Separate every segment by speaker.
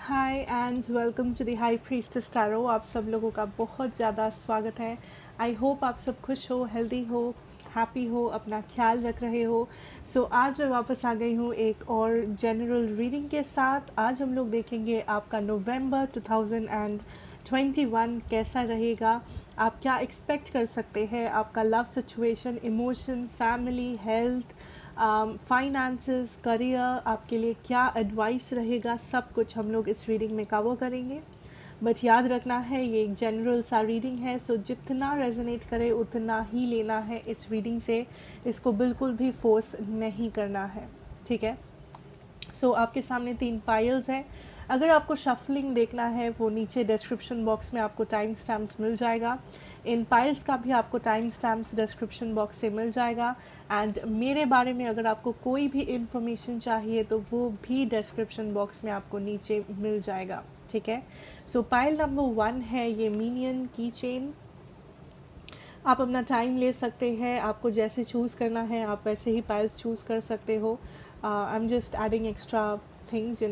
Speaker 1: Hi and welcome to the high priestess tarot. आप सब लोगों का बहुत ज़्यादा स्वागत है। आई होप आप सब खुश हो, हेल्दी हो, हैप्पी हो, अपना ख्याल रख रहे हो। आज मैं वापस आ गई हूँ एक और जनरल रीडिंग के साथ। आज हम लोग देखेंगे आपका नवंबर 2021 कैसा रहेगा, आप क्या एक्सपेक्ट कर सकते हैं, आपका love situation, emotion, family, health, finances, career, आपके लिए क्या एडवाइस रहेगा, सब कुछ हम लोग इस रीडिंग में कवर करेंगे। बट याद रखना है ये एक जनरल सा रीडिंग है, सो जितना रेजोनेट करे उतना ही लेना है इस रीडिंग से। इसको बिल्कुल भी फोर्स नहीं करना है, ठीक है। आपके सामने 3 पाइल्स हैं। अगर आपको शफलिंग देखना है वो नीचे डिस्क्रिप्शन बॉक्स में आपको टाइम स्टैम्प्स मिल जाएगा। इन पाइल्स का भी आपको टाइम स्टैम्प्स डिस्क्रिप्शन बॉक्स से मिल जाएगा। एंड मेरे बारे में अगर आपको कोई भी इन्फॉर्मेशन चाहिए तो वो भी डिस्क्रिप्शन बॉक्स में आपको नीचे मिल जाएगा, ठीक है। पाइल नंबर 1 है ये मीनियन की चेन। आप अपना टाइम ले सकते हैं, आपको जैसे चूज़ करना है आप वैसे ही पाइल्स चूज़ कर सकते हो। I am just adding extra things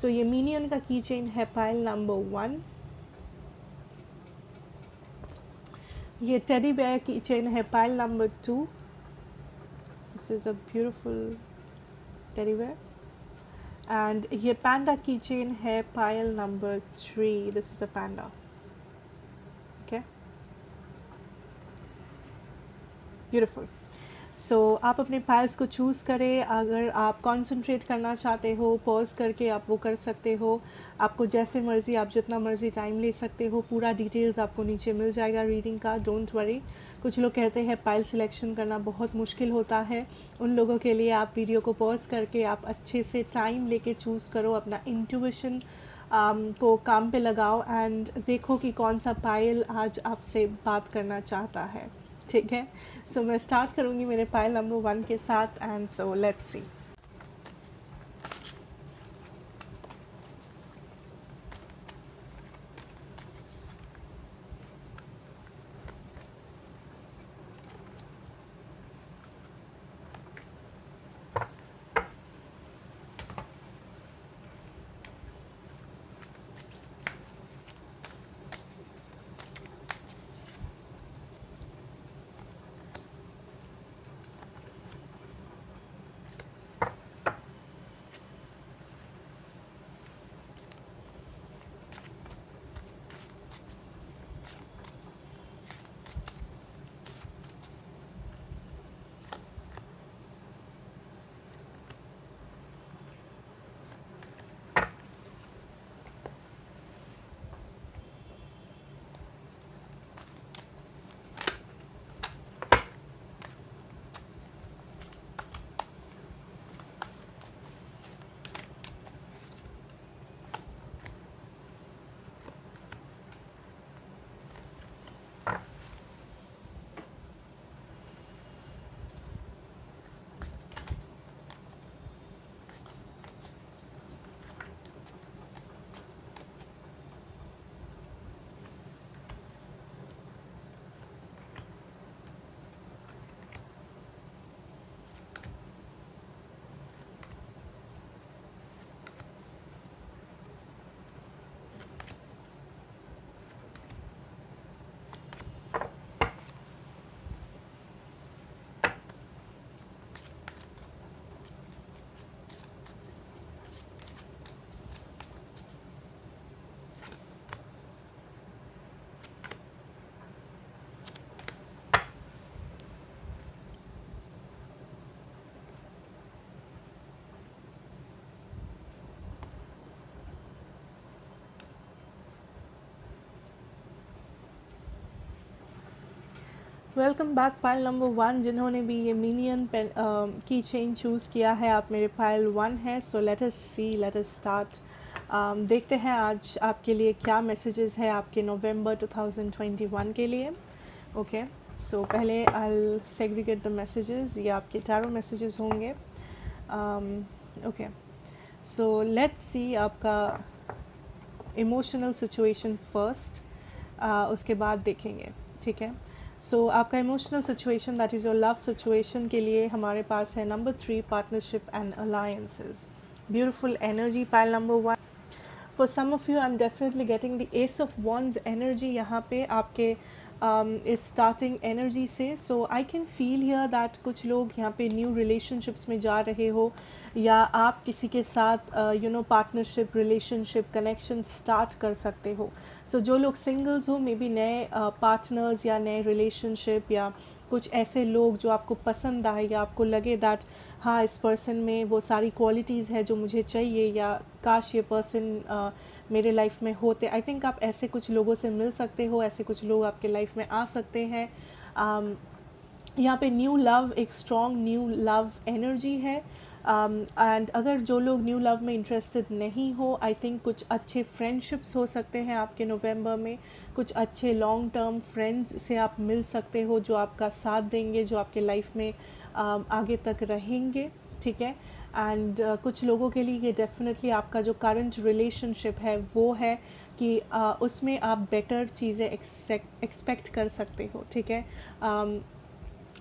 Speaker 1: ये मीनियन का की चेन है पाइल नंबर 1। ये टेडी बेयर की चेन है pile number 2। This is a beautiful teddy bear. And ये पैंडा की चेन है pile number 3। This is a panda, okay, beautiful. आप अपने पाइल्स को चूज़ करें। अगर आप कंसंट्रेट करना चाहते हो पॉज करके आप वो कर सकते हो। आपको जैसे मर्ज़ी, आप जितना मर्ज़ी टाइम ले सकते हो। पूरा डिटेल्स आपको नीचे मिल जाएगा रीडिंग का, डोंट वरी। कुछ लोग कहते हैं पाइल सिलेक्शन करना बहुत मुश्किल होता है, उन लोगों के लिए आप वीडियो को पॉज करके आप अच्छे से टाइम लेके चूज़ करो, अपना इंट्यूशन को काम पे लगाओ एंड देखो कि कौन सा पायल आज आपसे बात करना चाहता है, ठीक है। मैं स्टार्ट करूँगी मेरे पायल नंबर 1 के साथ and let's see. Welcome back pile number 1। जिन्होंने भी ये मिनियन पेन की चेन चूज़ किया है, आप मेरे पायल 1 है। लेट अस सी, लेट अस स्टार्ट। देखते हैं आज आपके लिए क्या मैसेजेस है आपके नवंबर 2021 के लिए, ओके। पहले आई सेग्रीगेट द मैसेजेस, ये आपके टैरो मैसेजेस होंगे, ओके। लेट्स सी आपका इमोशनल सिचुएशन फर्स्ट, उसके बाद देखेंगे, ठीक है। आपका emotional situation, that is your love situation के लिए हमारे पास है number 3, partnership and alliances. Beautiful energy pile number 1। For some of you I am definitely getting the ace of wands energy यहाँ पे आपके इस स्टार्टिंग एनर्जी से. So I can feel here that कुछ लोग यहाँ पे न्यू रिलेशनशिप्स में जा रहे हो, या आप किसी के साथ पार्टनरशिप, रिलेशनशिप, कनेक्शन स्टार्ट कर सकते हो. सो जो लोग सिंगल्स हो, मे बी नए पार्टनर्स या नए रिलेशनशिप, या कुछ ऐसे लोग जो आपको पसंद आए या आपको लगे दैट हाँ इस पर्सन में वो सारी क्वालिटीज़ है जो मुझे चाहिए, या काश ये पर्सन मेरे लाइफ में होते. आई थिंक आप ऐसे कुछ लोगों से मिल सकते हो, ऐसे कुछ लोग आपके लाइफ में आ सकते हैं. यहाँ पे न्यू लव, एक स्ट्रॉन्ग न्यू लव एनर्जी है. एंड अगर जो लोग न्यू लव में इंटरेस्टेड नहीं हो, आई थिंक कुछ अच्छे फ्रेंडशिप्स हो सकते हैं आपके नवंबर में. कुछ अच्छे लॉन्ग टर्म फ्रेंड्स से आप मिल सकते हो जो आपका साथ देंगे, जो आपके लाइफ में आगे तक रहेंगे. ठीक है. एंड कुछ लोगों के लिए ये डेफिनेटली आपका जो करंट रिलेशनशिप है वो है कि उसमें आप बेटर चीज़ें एक्सपेक्ट कर सकते हो. ठीक है.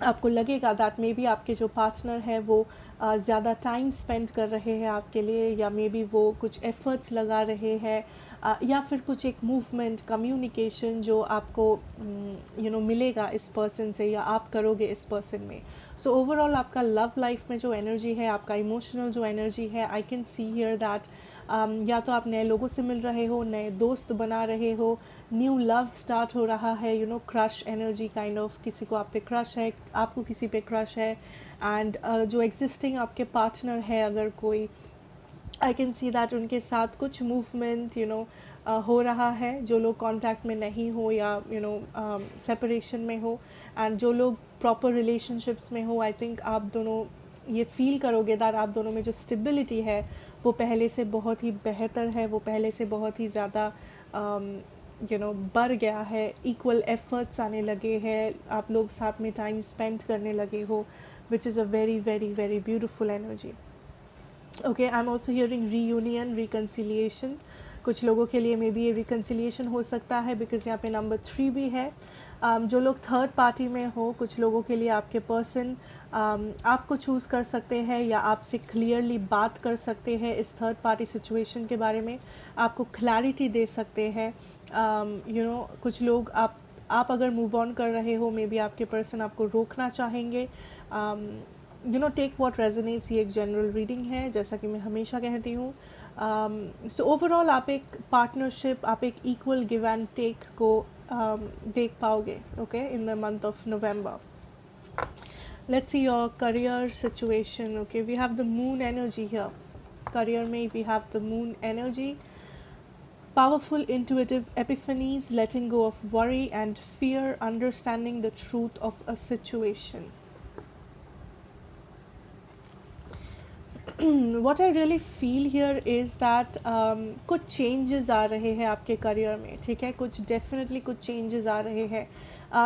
Speaker 1: आपको लगेगा दैट मे बी आपके जो पार्टनर है वो ज़्यादा टाइम स्पेंड कर रहे हैं आपके लिए, या मे बी वो कुछ एफर्ट्स लगा रहे हैं, या फिर कुछ एक मूवमेंट, कम्युनिकेशन जो आपको मिलेगा इस पर्सन से, या आप करोगे इस पर्सन में. सो ओवरऑल आपका लव लाइफ में जो एनर्जी है, आपका इमोशनल जो एनर्जी है, आई कैन सी हियर दैट या तो आप नए लोगों से मिल रहे हो, नए दोस्त बना रहे हो, न्यू लव स्टार्ट हो रहा है, क्रश एनर्जी काइंड ऑफ, किसी को आप पे क्रश है, आपको किसी पे क्रश है. एंड जो एग्जिस्टिंग आपके पार्टनर है अगर कोई, आई कैन सी दैट उनके साथ कुछ मूवमेंट हो रहा है. जो लोग कांटेक्ट में नहीं हो या सेपरेशन में हो, एंड जो लोग प्रॉपर रिलेशनशिप्स में हो, आई थिंक आप दोनों ये फील करोगे दैट आप दोनों में जो स्टेबिलिटी है वो पहले से बहुत ही बेहतर है, वो पहले से बहुत ही ज़्यादा बढ़ गया है. इक्वल एफर्ट्स आने लगे हैं, आप लोग साथ में टाइम स्पेंड करने लगे हो, which is a very very very beautiful energy. Okay, I am also hearing reunion, reconciliation. कुछ लोगों के लिए मे बी ये रिकन्सिलिएशन हो सकता है बिकॉज यहाँ पे नंबर 3 भी है. जो लोग थर्ड पार्टी में हो, कुछ लोगों के लिए आपके पर्सन आपको चूज़ कर सकते हैं, या आपसे क्लियरली बात कर सकते हैं इस थर्ड पार्टी सिचुएशन के बारे में, आपको क्लैरिटी दे सकते हैं. कुछ लोग आप अगर मूव ऑन कर रहे हो, मे बी आपके पर्सन आपको रोकना चाहेंगे. टेक व्हाट रेजोनेट्स, ये एक जनरल रीडिंग है जैसा कि मैं हमेशा कहती हूँ. सो ओवरऑल आप एक पार्टनरशिप, आप एक इक्वल गिव एंड टेक को देख पाओगे. Okay, in the month of November. Let's see your career situation. Okay, we have the moon energy here. Career में we have the moon energy. Powerful intuitive epiphanies, letting go of worry and fear, understanding the truth of a situation. What I really feel here is that कुछ changes आ रहे हैं आपके career में. ठीक है, कुछ definitely कुछ changes आ रहे हैं.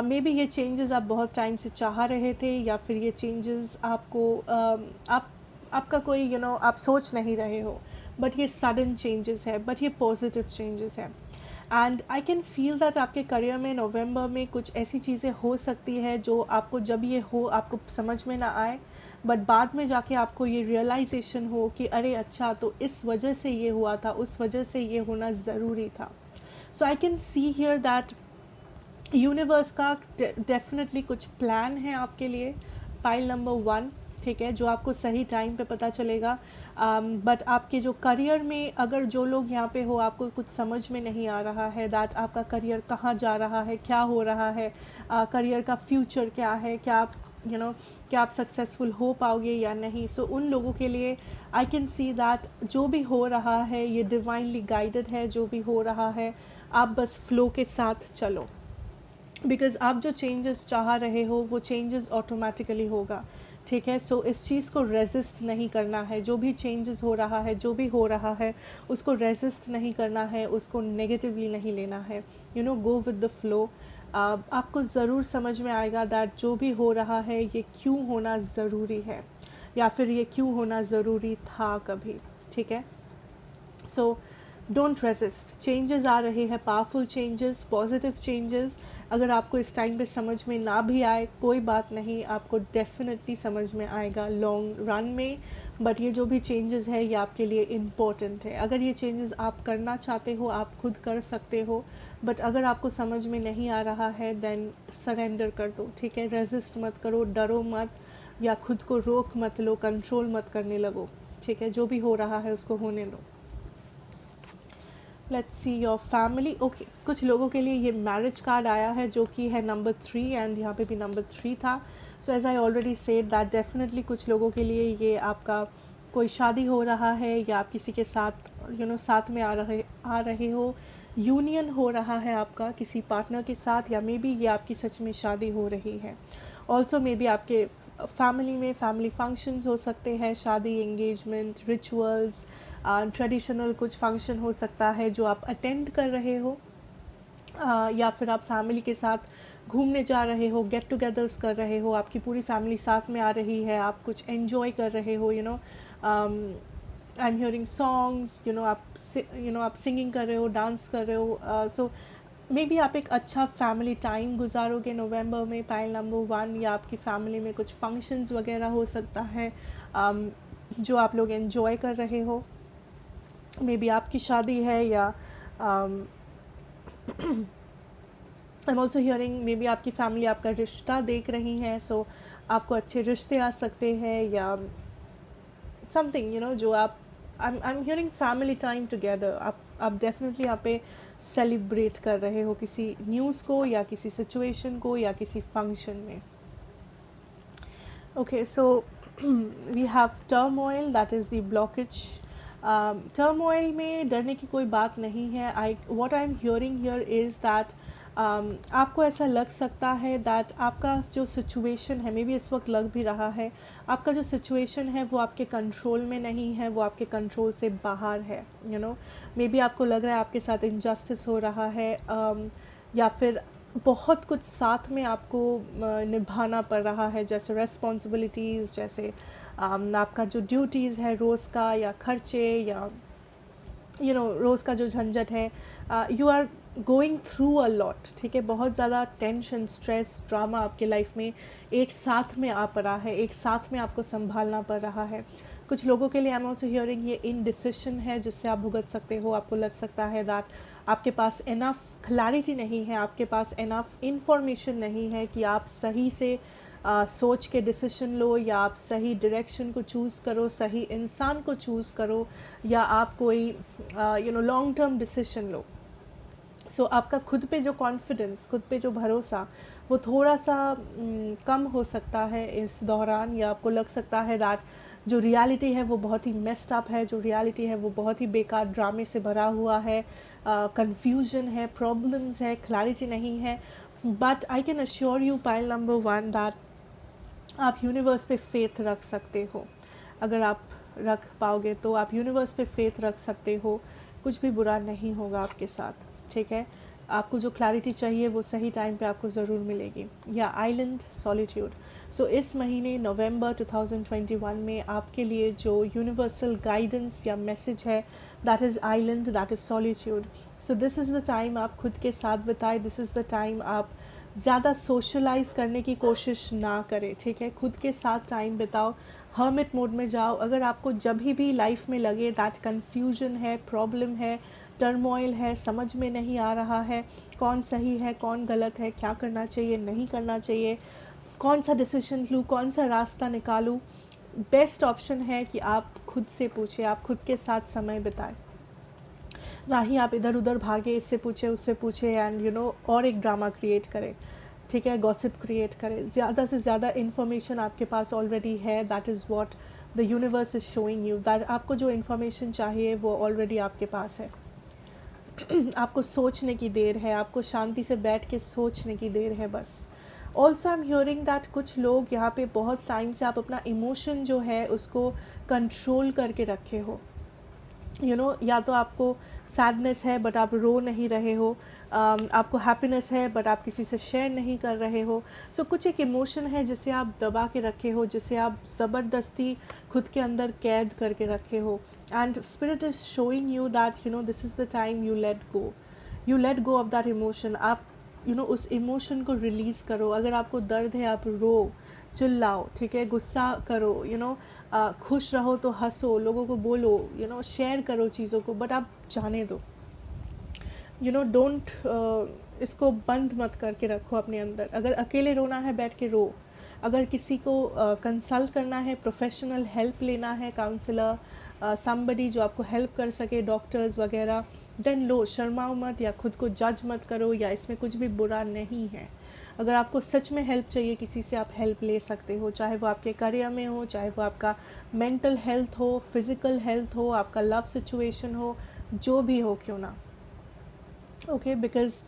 Speaker 1: मे बी ये changes आप बहुत टाइम से चाह रहे थे, या फिर ये changes आपको आपका कोई आप सोच नहीं रहे हो, बट ये सडन चेंजेस है, बट ये पॉजिटिव चेंजेस है. And I can feel that आपके करियर में नवंबर में कुछ ऐसी चीज़ें हो सकती है जो आपको जब ये हो आपको समझ में ना आए, बट बाद में जाके आपको ये रियलाइजेशन हो कि अरे अच्छा, तो इस वजह से ये हुआ था, उस वजह से ये होना ज़रूरी था. So I can see here that universe का डेफिनेटली कुछ प्लान है आपके लिए. पाइल नंबर 1, ठीक है, जो आपको सही टाइम पे पता चलेगा. बट आपके जो करियर में अगर जो लोग यहाँ पे हो, आपको कुछ समझ में नहीं आ रहा है दैट आपका करियर कहाँ जा रहा है, क्या हो रहा है, करियर का फ्यूचर क्या है, क्या आप क्या आप सक्सेसफुल हो पाओगे या नहीं. सो उन लोगों के लिए आई कैन सी दैट जो भी हो रहा है ये डिवाइनली गाइडेड है. जो भी हो रहा है आप बस फ्लो के साथ चलो, बिकॉज आप जो चेंजेस चाह रहे हो वो चेंजेस ऑटोमेटिकली होगा. ठीक है, सो इस चीज़ को रेजिस्ट नहीं करना है. जो भी चेंजेस हो रहा है, जो भी हो रहा है, उसको रेजिस्ट नहीं करना है, उसको नेगेटिवली नहीं लेना है. Go with the flow. आपको ज़रूर समझ में आएगा दैट जो भी हो रहा है ये क्यों होना ज़रूरी है, या फिर ये क्यों होना ज़रूरी था कभी. ठीक है, सो डोंट रेजिस्ट. चेंजेस आ रहे हैं, पावरफुल चेंजेस, पॉजिटिव चेंजेस, अगर आपको इस टाइम पे समझ में ना भी आए कोई बात नहीं, आपको डेफिनेटली समझ में आएगा लॉन्ग रन में। बट ये जो भी चेंजेस है ये आपके लिए इम्पोर्टेंट है। अगर ये चेंजेस आप करना चाहते हो आप खुद कर सकते हो, बट अगर आपको समझ में नहीं आ रहा है देन सरेंडर कर दो, ठीक है। रेजिस्ट मत करो, डरो मत, या खुद को रोक मत लो, कंट्रोल मत करने लगो, ठीक है। जो भी हो रहा है उसको होने दो। Let's see your family. Okay, कुछ लोगों के लिए ये मैरिज कार्ड आया है जो कि है नंबर 3, एंड यहाँ पे भी नंबर 3 था। So as I already said that definitely कुछ लोगों के लिए ये आपका कोई शादी हो रहा है, या आप किसी के साथ साथ में आ रहे हो, यूनियन हो रहा है आपका किसी पार्टनर के साथ, या मे बी ये आपकी सच में शादी हो रही है। ऑल्सो मे बी आपके फैमिली में फैमिली फंक्शंस हो सकते हैं, शादी, एंगेजमेंट, रिचुअल्स, ट्रेडिशनल कुछ फंक्शन हो सकता है जो आप अटेंड कर रहे हो, या फिर आप फैमिली के साथ घूमने जा रहे हो, गेट टुगेदर्स कर रहे हो, आपकी पूरी फैमिली साथ में आ रही है, आप कुछ एन्जॉय कर रहे हो, आई एम हियरिंग सॉन्ग्स, आप सिंगिंग कर रहे हो, डांस कर रहे हो। सो मे बी आप एक अच्छा फैमिली टाइम गुजारोगे नवंबर में, पाइल नंबर 1, या आपकी फैमिली में कुछ फंक्शंस वगैरह हो सकता है जो आप लोग एंजॉय कर रहे हो। मे बी आपकी शादी है, या आई am also hearing may be आपकी फैमिली आपका रिश्ता देख रही है, सो आपको अच्छे रिश्ते आ सकते हैं, या समथिंग जो आप आई am hearing family time together. आप डेफिनेटली यहाँ पे सेलिब्रेट कर रहे हो किसी न्यूज़ को, या किसी सिचुएशन को, या किसी फंक्शन में। Okay, so we have turmoil, that is the blockage. Turmoil में डरने की कोई बात नहीं है। What I am hearing here is that आपको ऐसा लग सकता है दैट आपका जो सिचुएशन है, मे बी इस वक्त लग भी रहा है, आपका जो सिचुएशन है वो आपके कंट्रोल में नहीं है, वो आपके कंट्रोल से बाहर है। मे बी आपको लग रहा है आपके साथ इनजस्टिस हो रहा है, या फिर बहुत कुछ साथ में आपको निभाना पड़ रहा है, जैसे रेस्पॉन्सिबिलिटीज़, जैसे आपका जो ड्यूटीज़ है रोज़ का, या खर्चे, या रोज़ का जो झंझट है, you are going through a lot, ठीक है। बहुत ज़्यादा टेंशन, स्ट्रेस, ड्रामा आपके लाइफ में एक साथ में आ पड़ा है, एक साथ में आपको संभालना पड़ रहा है। कुछ लोगों के लिए आई एम ऑल्सो हियरिंग ये इनडिसिशन है जिससे आप भुगत सकते हो। आपको लग सकता है दैट आपके पास इनफ क्लैरिटी नहीं है, आपके पास इनफ इंफॉर्मेशन नहीं है कि आप सही से सोच के डिसीजन लो, या आप सही डायरेक्शन को चूज़ करो, सही इंसान को चूज़ करो, या आप कोई लॉन्ग टर्म डिसीजन लो। सो आपका खुद पे जो कॉन्फिडेंस, खुद पे जो भरोसा, वो थोड़ा सा कम हो सकता है इस दौरान, या आपको लग सकता है दैट जो रियलिटी है वो बहुत ही मेस्ड अप है, जो रियलिटी है वो बहुत ही बेकार ड्रामे से भरा हुआ है, कंफ्यूजन है, प्रॉब्लम्स है, क्लैरिटी नहीं है। But I can assure you pile number 1 that आप यूनिवर्स पे फेथ रख सकते हो। अगर आप रख पाओगे तो आप यूनिवर्स पे फेथ रख सकते हो, कुछ भी बुरा नहीं होगा आपके साथ, ठीक है। आपको जो क्लैरिटी चाहिए वो सही टाइम पे आपको ज़रूर मिलेगी। या आइलैंड, सॉलिट्यूड। सो इस महीने नवंबर 2021 में आपके लिए जो यूनिवर्सल गाइडेंस या मैसेज है, that is island, that is solitude. So this is the time आप खुद के साथ बिताए, दिस इज़ द टाइम आप ज़्यादा सोशलाइज करने की कोशिश ना करें, ठीक है। खुद के साथ टाइम बिताओ, हर्मिट मोड में जाओ। अगर आपको जब भी लाइफ में लगे दैट कन्फ्यूजन है, प्रॉब्लम है, टर्मोइल है, समझ में नहीं आ रहा है कौन सही है कौन गलत है, क्या करना चाहिए नहीं करना चाहिए, कौन सा डिसीजन लूँ, कौन सा रास्ता निकालूँ, बेस्ट ऑप्शन है कि आप खुद से पूछें, आप खुद के साथ समय बिताएं, ना ही आप इधर उधर भागे, इससे पूछे उससे पूछे, एंड और एक ड्रामा क्रिएट करें, ठीक है, गॉसिप क्रिएट करें। ज़्यादा से ज़्यादा इन्फॉर्मेशन आपके पास ऑलरेडी है, that is what the universe is showing you, that आपको जो इन्फॉर्मेशन चाहिए वो ऑलरेडी आपके पास है। आपको सोचने की देर है, आपको शांति से बैठ के सोचने की देर है बस। Also I am hearing that कुछ लोग यहाँ पे बहुत टाइम से आप अपना इमोशन जो है उसको कंट्रोल करके रखे हो, या तो आपको सैडनेस है बट आप रो नहीं रहे हो, आपको हैप्पीनेस है बट आप किसी से शेयर नहीं कर रहे हो। सो कुछ एक इमोशन है जिसे आप दबा के रखे हो, जिसे आप ज़बरदस्ती खुद के अंदर कैद करके रखे हो, and spirit is showing you that this is the time you let go of that emotion. आप उस इमोशन को रिलीज़ करो। अगर आपको दर्द है आप रो, चिल्लाओ, ठीक है, गुस्सा करो, खुश रहो तो हंसो, लोगों को बोलो, शेयर करो चीज़ों को, बट आप जाने दो। डोंट इसको बंद मत करके रखो अपने अंदर। अगर अकेले रोना है बैठ के रो, अगर किसी को कंसल्ट करना है, प्रोफेशनल हेल्प लेना है, काउंसलर, समबडी जो आपको हेल्प कर सके, डॉक्टर्स वगैरह, देन लो, शर्माओ मत या खुद को जज मत करो, या इसमें कुछ भी बुरा नहीं है। अगर आपको सच में हेल्प चाहिए किसी से, आप हेल्प ले सकते हो, चाहे वो आपके करियर में हो, चाहे वो आपका मेंटल हेल्थ हो, फिज़िकल हेल्थ हो, आपका लव सिचुएशन हो, जो भी हो क्यों ना। ओके, बिकॉज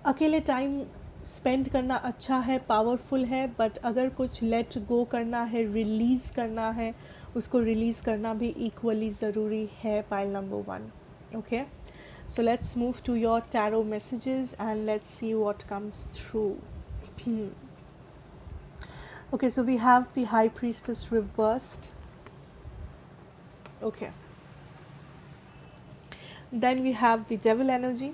Speaker 1: अकेले टाइम स्पेंड करना अच्छा है, पावरफुल है, बट अगर कुछ लेट गो करना है, रिलीज़ करना है, उसको रिलीज़ करना भी इक्वली ज़रूरी है। Pile number 1। Okay, so let's move to your tarot messages and let's see what comes through. Okay, so we have the High Priestess reversed. Okay, then we have the Devil energy.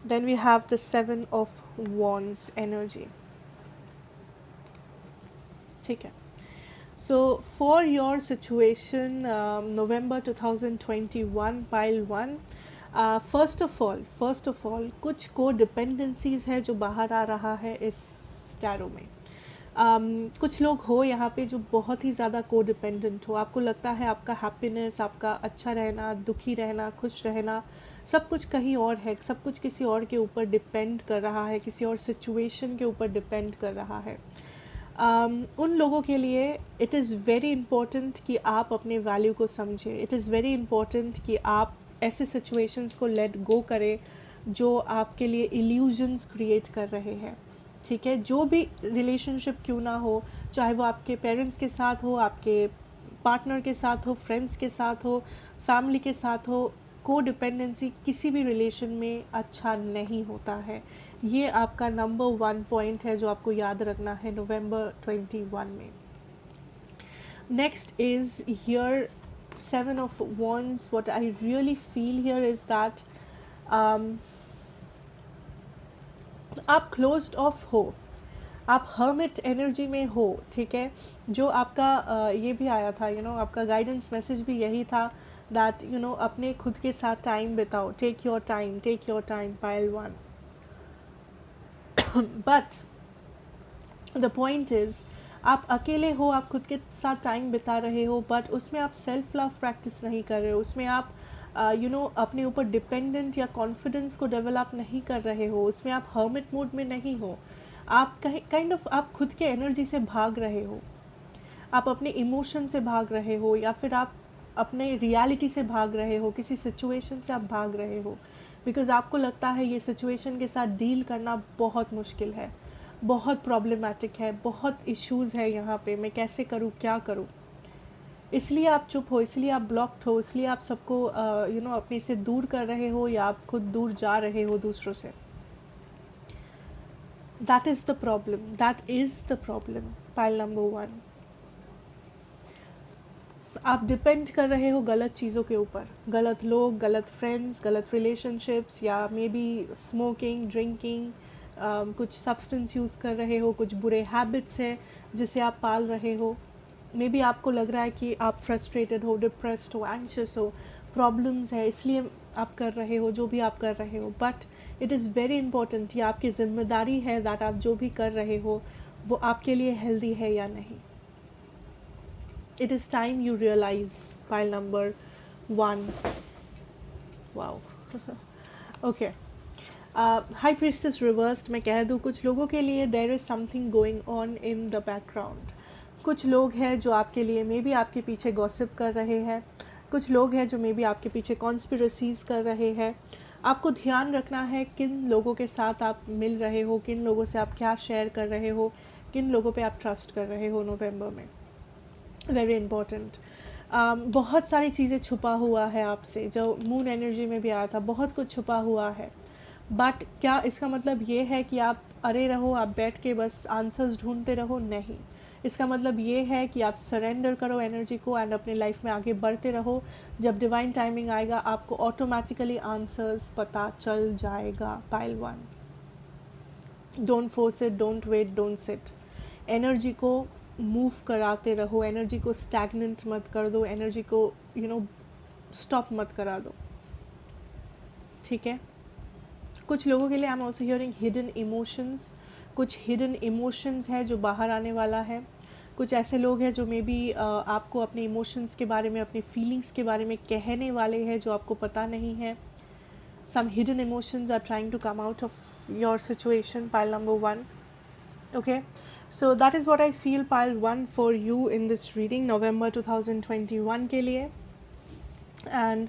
Speaker 1: Then we have the Seven of Wands energy. ठीक है, so for your situation, November 2021, pile 1, first of all कुछ co-dependencies है जो बाहर आ रहा है इस tarot में। कुछ लोग हो यहाँ पे जो बहुत ही ज़्यादा को डिपेंडेंट हो, आपको लगता है आपका हैप्पीनेस, आपका अच्छा रहना, दुखी रहना, खुश रहना, सब कुछ कहीं और है, सब कुछ किसी और के ऊपर डिपेंड कर रहा है, किसी और सिचुएशन के ऊपर डिपेंड कर रहा है। उन लोगों के लिए इट इज़ वेरी इम्पोर्टेंट कि आप अपने वैल्यू को समझें। इट इज़ वेरी इम्पोर्टेंट कि आप ऐसे सिचुएशंस को लेट गो करें जो आपके लिए इल्यूजन्स क्रिएट कर रहे हैं। ठीक है, जो भी रिलेशनशिप क्यों ना हो, चाहे वो आपके पेरेंट्स के साथ हो, आपके पार्टनर के साथ हो, फ्रेंड्स के साथ हो, फैमिली के साथ हो, को डिपेंडेंसी किसी भी रिलेशन में अच्छा नहीं होता है। ये आपका नंबर 1 पॉइंट है जो आपको याद रखना है नवंबर 21 में। Next is here 7 of Wands. What I really feel here is that आप क्लोज्ड ऑफ हो, आप हर्मिट एनर्जी में हो। ठीक है, जो आपका ये भी आया था, आपका गाइडेंस मैसेज भी यही था दैट अपने खुद के साथ टाइम बिताओ, take your time, pile 1। But the point is आप अकेले हो, आप खुद के साथ टाइम बिता रहे हो, बट उसमें आप सेल्फ लव प्रैक्टिस नहीं कर रहे हो, उसमें आप अपने ऊपर डिपेंडेंट या कॉन्फिडेंस को डेवलप नहीं कर रहे हो, उसमें आप हर्मिट मोड में नहीं हो, आप काइंड ऑफ आप खुद के एनर्जी से भाग रहे हो, आप अपने इमोशन से भाग रहे हो, या फिर आप अपने रियलिटी से भाग रहे हो, किसी सिचुएशन से आप भाग रहे हो, बिकॉज आपको लगता है ये सिचुएशन के साथ डील करना बहुत मुश्किल है, बहुत प्रॉब्लमैटिक है, बहुत इश्यूज़ है यहाँ पे, मैं कैसे करूँ, क्या करूँ। इसलिए आप चुप हो, इसलिए आप ब्लॉक्ड हो, इसलिए आप सबको अपने से दूर कर रहे हो, या आप खुद दूर जा रहे हो दूसरों से। That is the problem, pile number 1। आप डिपेंड कर रहे हो गलत चीज़ों के ऊपर, गलत लोग, गलत फ्रेंड्स, गलत रिलेशनशिप्स, या मे बी स्मोकिंग, ड्रिंकिंग, कुछ सब्सटेंस यूज़ कर रहे हो, कुछ बुरे हैबिट्स हैं जिसे आप पाल रहे हो। मे बी आपको लग रहा है कि आप फ्रस्ट्रेटेड हो, डिप्रेस्ड हो, एंशियस हो, प्रॉब्लम्स है, इसलिए आप कर रहे हो जो भी आप कर रहे हो। But it is very important, ये आपकी ज़िम्मेदारी है दैट आप जो भी कर रहे हो वो आपके लिए हेल्दी है या नहीं। It is time you realize, pile number 1। Wow, okay. High priestess reversed, मैं कह दूँ कुछ लोगों के लिए there is something going on in the background. कुछ लोग हैं जो आपके लिए मे बी आपके पीछे गॉसिप कर रहे हैं, कुछ लोग हैं जो मे बी आपके पीछे कॉन्स्पिरेसीज़ कर रहे हैं। आपको ध्यान रखना है किन लोगों के साथ आप मिल रहे हो, किन लोगों से आप क्या शेयर कर रहे हो, किन लोगों पे आप ट्रस्ट कर रहे हो नवंबर में। Very important. बहुत सारी चीज़ें छुपा हुआ है आपसे, जो मून एनर्जी में भी आया था, बहुत कुछ छुपा हुआ है। बट क्या इसका मतलब ये है कि आप अरे रहो, आप बैठ के बस आंसर्स ढूंढते रहो? नहीं, इसका मतलब ये है कि आप सरेंडर करो एनर्जी को एंड अपने लाइफ में आगे बढ़ते रहो। जब डिवाइन टाइमिंग आएगा आपको ऑटोमेटिकली आंसर्स पता चल जाएगा। Pile 1, don't force it, don't wait, don't sit. Energy को मूव कराते रहो, एनर्जी को स्टैग्नेंट मत कर दो, एनर्जी को स्टॉप मत करा दो, ठीक है। कुछ लोगों के लिए आई am also hearing hidden emotions, कुछ हिडन इमोशंस है जो बाहर आने वाला है। कुछ ऐसे लोग हैं जो मे बी आपको अपने इमोशंस के बारे में, अपने फीलिंग्स के बारे में कहने वाले हैं जो आपको पता नहीं है। Some hidden emotions are trying to come out of your situation, pile number 1, okay. So that is what I feel pile 1 for you in this reading November 2021 के लिए। एंड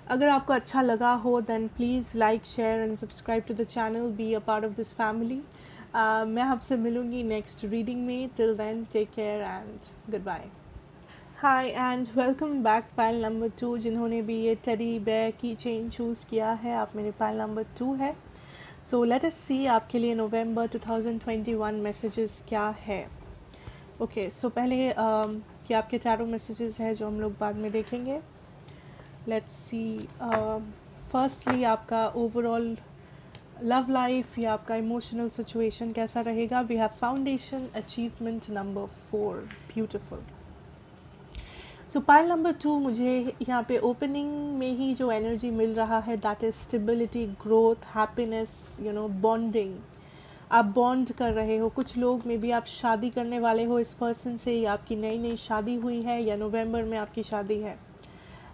Speaker 1: अगर आपको अच्छा लगा हो then please like, share and subscribe to the channel, be a part of this family. मैं आपसे मिलूँगी नेक्स्ट रीडिंग में। Till then take care and good bye. Hi and welcome back pile number 2। जिन्होंने भी ये टेडी बेयर की chain choose किया है, आप मेरे पाइल नंबर 2 है। सो लेट अस सी आपके लिए नवंबर 2021 मैसेजेस क्या है। ओके, सो पहले कि आपके चारों मैसेजेस हैं जो हम लोग बाद में देखेंगे। लेट्स सी, फर्स्टली आपका ओवरऑल लव लाइफ या आपका इमोशनल सिचुएशन कैसा रहेगा। We have foundation, achievement number 4, beautiful. So pile number 2 मुझे यहाँ पे ओपनिंग में ही जो एनर्जी मिल रहा है that is stability, growth, happiness, bonding. आप बॉन्ड कर रहे हो। कुछ लोग में भी आप शादी करने वाले हो इस पर्सन से, या आपकी नई नई शादी हुई है, या नवंबर में आपकी शादी है।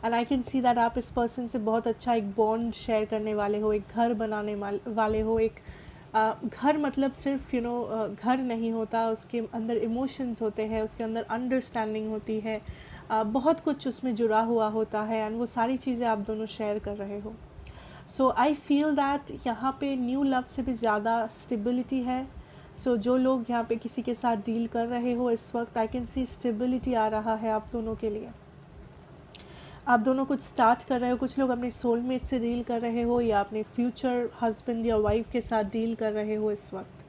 Speaker 1: And I can see that आप इस पर्सन से बहुत अच्छा एक बॉन्ड शेयर करने वाले हो, एक घर बनाने वाले हो। एक घर मतलब सिर्फ घर नहीं होता, उसके अंदर इमोशंस होते हैं, उसके अंदर अंडरस्टैंडिंग होती है, बहुत कुछ उसमें जुड़ा हुआ होता है एंड वो सारी चीज़ें आप दोनों शेयर कर रहे हो। सो आई फील दैट यहाँ पे न्यू लव से भी ज़्यादा स्टेबिलिटी है। सो जो लोग यहाँ पे किसी के साथ डील कर रहे हो इस वक्त, आई कैन सी स्टेबिलिटी आ रहा है आप दोनों के लिए। आप दोनों कुछ स्टार्ट कर रहे हो। कुछ लोग अपने सोलमेट से डील कर रहे हो या अपने फ्यूचर हस्बैंड या वाइफ के साथ डील कर रहे हो इस वक्त,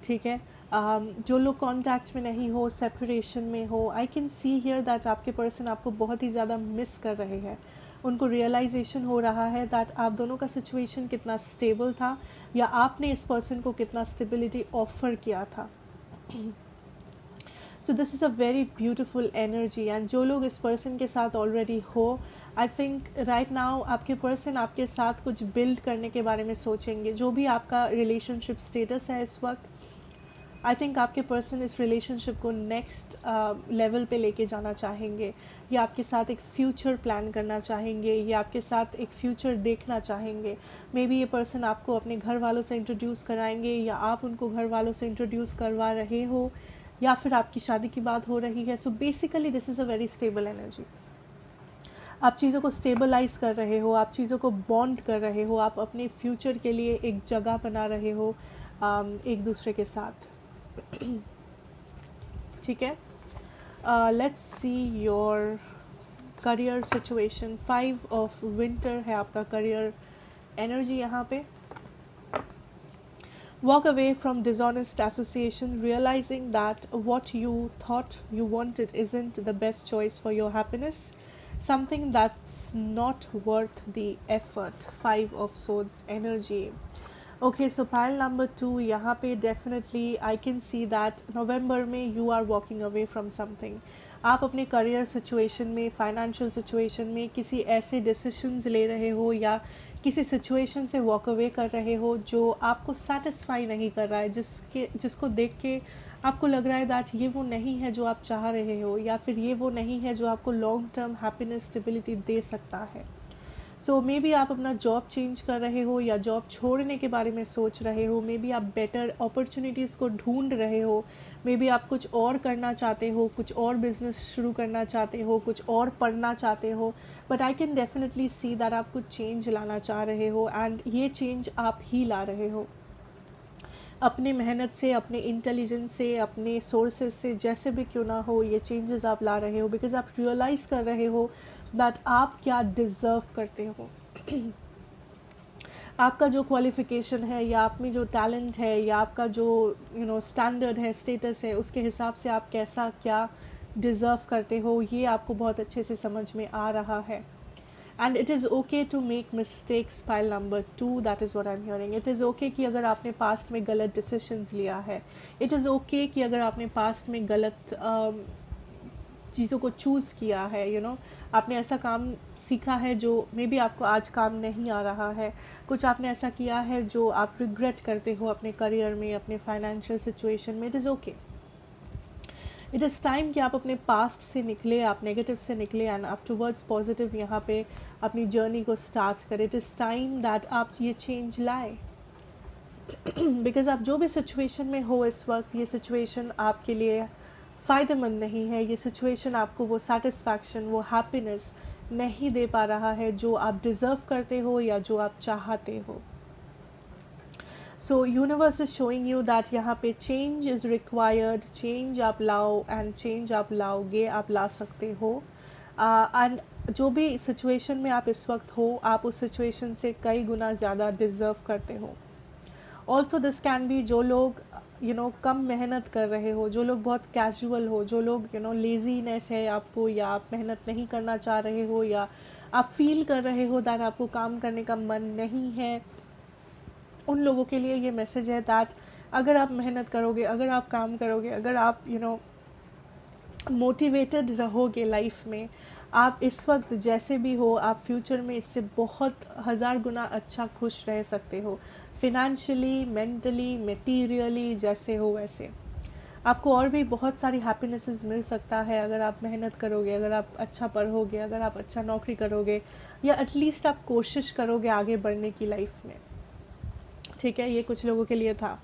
Speaker 1: ठीक है। जो लोग कॉन्टैक्ट में नहीं हो, सेपरेशन में हो, आई कैन सी हियर दैट आपके पर्सन आपको बहुत ही ज़्यादा मिस कर रहे हैं। उनको रियलाइजेशन हो रहा है दैट आप दोनों का सिचुएशन कितना स्टेबल था, या आपने इस पर्सन को कितना स्टेबिलिटी ऑफर किया था। So this is a very beautiful energy. And जो लोग इस पर्सन के साथ ऑलरेडी हो, आई थिंक राइट नाउ आपके पर्सन आपके साथ कुछ बिल्ड करने के बारे में सोचेंगे। जो भी आपका रिलेशनशिप स्टेटस है इस वक्त, आई थिंक आपके पर्सन इस रिलेशनशिप को नेक्स्ट लेवल पे लेके जाना चाहेंगे, या आपके साथ एक फ्यूचर प्लान करना चाहेंगे, या आपके साथ एक फ्यूचर देखना चाहेंगे। मे बी ये पर्सन आपको अपने घर वालों से इंट्रोड्यूस कराएंगे, या आप उनको घर वालों से इंट्रोड्यूस करवा रहे हो, या फिर आपकी शादी की बात हो रही है। So basically this is a very stable energy. आप चीज़ों को स्टेबलाइज कर रहे हो, आप चीज़ों को बॉन्ड कर रहे हो, आप अपने फ्यूचर के लिए एक जगह बना रहे हो एक दूसरे के साथ, ठीक है। Let's see your career situation. 5 of winter है आपका करियर एनर्जी यहाँ पे। Walk away from dishonest association, realizing that what you thought you wanted isn't the best choice for your happiness, something that's not worth the effort. 5 of swords energy. Okay, so pile number 2, यहाँ पे definitely I can see that नवंबर में you are walking away from something. आप अपने career situation में, financial situation में किसी ऐसे decisions ले रहे हो, या किसी सिचुएशन से वॉक अवे कर रहे हो जो आपको सेटिस्फाई नहीं कर रहा है, जिसको देख के आपको लग रहा है दैट ये वो नहीं है जो आप चाह रहे हो, या फिर ये वो नहीं है जो आपको लॉन्ग टर्म हैप्पीनेस, स्टेबिलिटी दे सकता है। सो मे बी आप अपना जॉब चेंज कर रहे हो, या जॉब छोड़ने के बारे में सोच रहे हो। मे बी आप बेटर अपॉर्चुनिटीज़ को ढूंढ रहे हो। मे बी आप कुछ और करना चाहते हो, कुछ और बिजनेस शुरू करना चाहते हो, कुछ और पढ़ना चाहते हो। But I can definitely see that आप कुछ चेंज लाना चाह रहे हो, एंड ये चेंज आप ही ला रहे हो अपने मेहनत से, अपने इंटेलिजेंस से, अपने सोर्सेज से, जैसे भी क्यों ना हो, ये चेंजेस आप ला रहे हो बिकॉज आप रियलाइज़ कर रहे हो दैट आप क्या डिज़र्व करते हो। आपका जो क्वालिफ़िकेशन है या आप में जो टैलेंट है या आपका जो स्टैंडर्ड है, स्टेटस है, उसके हिसाब से आप कैसा क्या डिज़र्व करते हो, ये आपको बहुत अच्छे से समझ में आ रहा है. And it is okay to make mistakes. Pile number 2, that is what I am hearing. It is okay कि अगर आपने पास्ट में गलत डिसीजंस लिया है. इट इज़ ओके कि अगर आपने पास्ट में गलत चीज़ों को चूज़ किया है. आपने ऐसा काम सीखा है जो मे बी आपको आज काम नहीं आ रहा है. कुछ आपने ऐसा किया है जो आप रिग्रेट करते हो अपने करियर में, अपने फाइनेंशियल सिचुएशन में. It is okay. It is time कि आप अपने पास्ट से निकले, आप नेगेटिव से निकले एंड आप टुवर्ड्स पॉजिटिव यहाँ पे अपनी जर्नी को स्टार्ट करें. इट इज़ टाइम दैट आप ये चेंज लाए. बिकॉज आप जो भी सिचुएशन में हो इस वक्त, ये सिचुएशन आपके लिए फ़ायदेमंद नहीं है. ये सिचुएशन आपको वो सेटिस्फैक्शन, वो हैप्पीनेस नहीं दे पा रहा है जो आप डिज़र्व करते हो या जो आप चाहते हो. सो universe is showing you that यहाँ पे चेंज इज़ रिक्वायर्ड. चेंज आप लाओ एंड चेंज आप लाओगे, आप ला सकते हो. एंड जो भी सिचुएशन में आप इस वक्त हो, आप उस सिचुएशन से कई गुना ज़्यादा डिज़र्व करते हो. ऑल्सो दिस कैन बी जो लोग कम मेहनत कर रहे हो, जो लोग बहुत कैजुअल हो, जो लोग लेजीनेस है आपको, या आप मेहनत नहीं करना चाह रहे हो, या आप फील कर रहे हो दैट आपको काम करने का मन नहीं है. उन लोगों के लिए ये मैसेज है दैट अगर आप मेहनत करोगे, अगर आप काम करोगे, अगर आप मोटिवेटेड रहोगे लाइफ में, आप इस वक्त जैसे भी हो, आप फ्यूचर में इससे बहुत हज़ार गुना अच्छा खुश रह सकते हो. फिनेंशियली, मेंटली, मटेरियली, जैसे हो वैसे. आपको और भी बहुत सारी हैप्पीनेसेस मिल सकता है अगर आप मेहनत करोगे, अगर आप अच्छा पढ़ोगे, अगर आप अच्छा नौकरी करोगे, या एटलीस्ट आप कोशिश करोगे आगे बढ़ने की लाइफ में. ठीक है, ये कुछ लोगों के लिए था.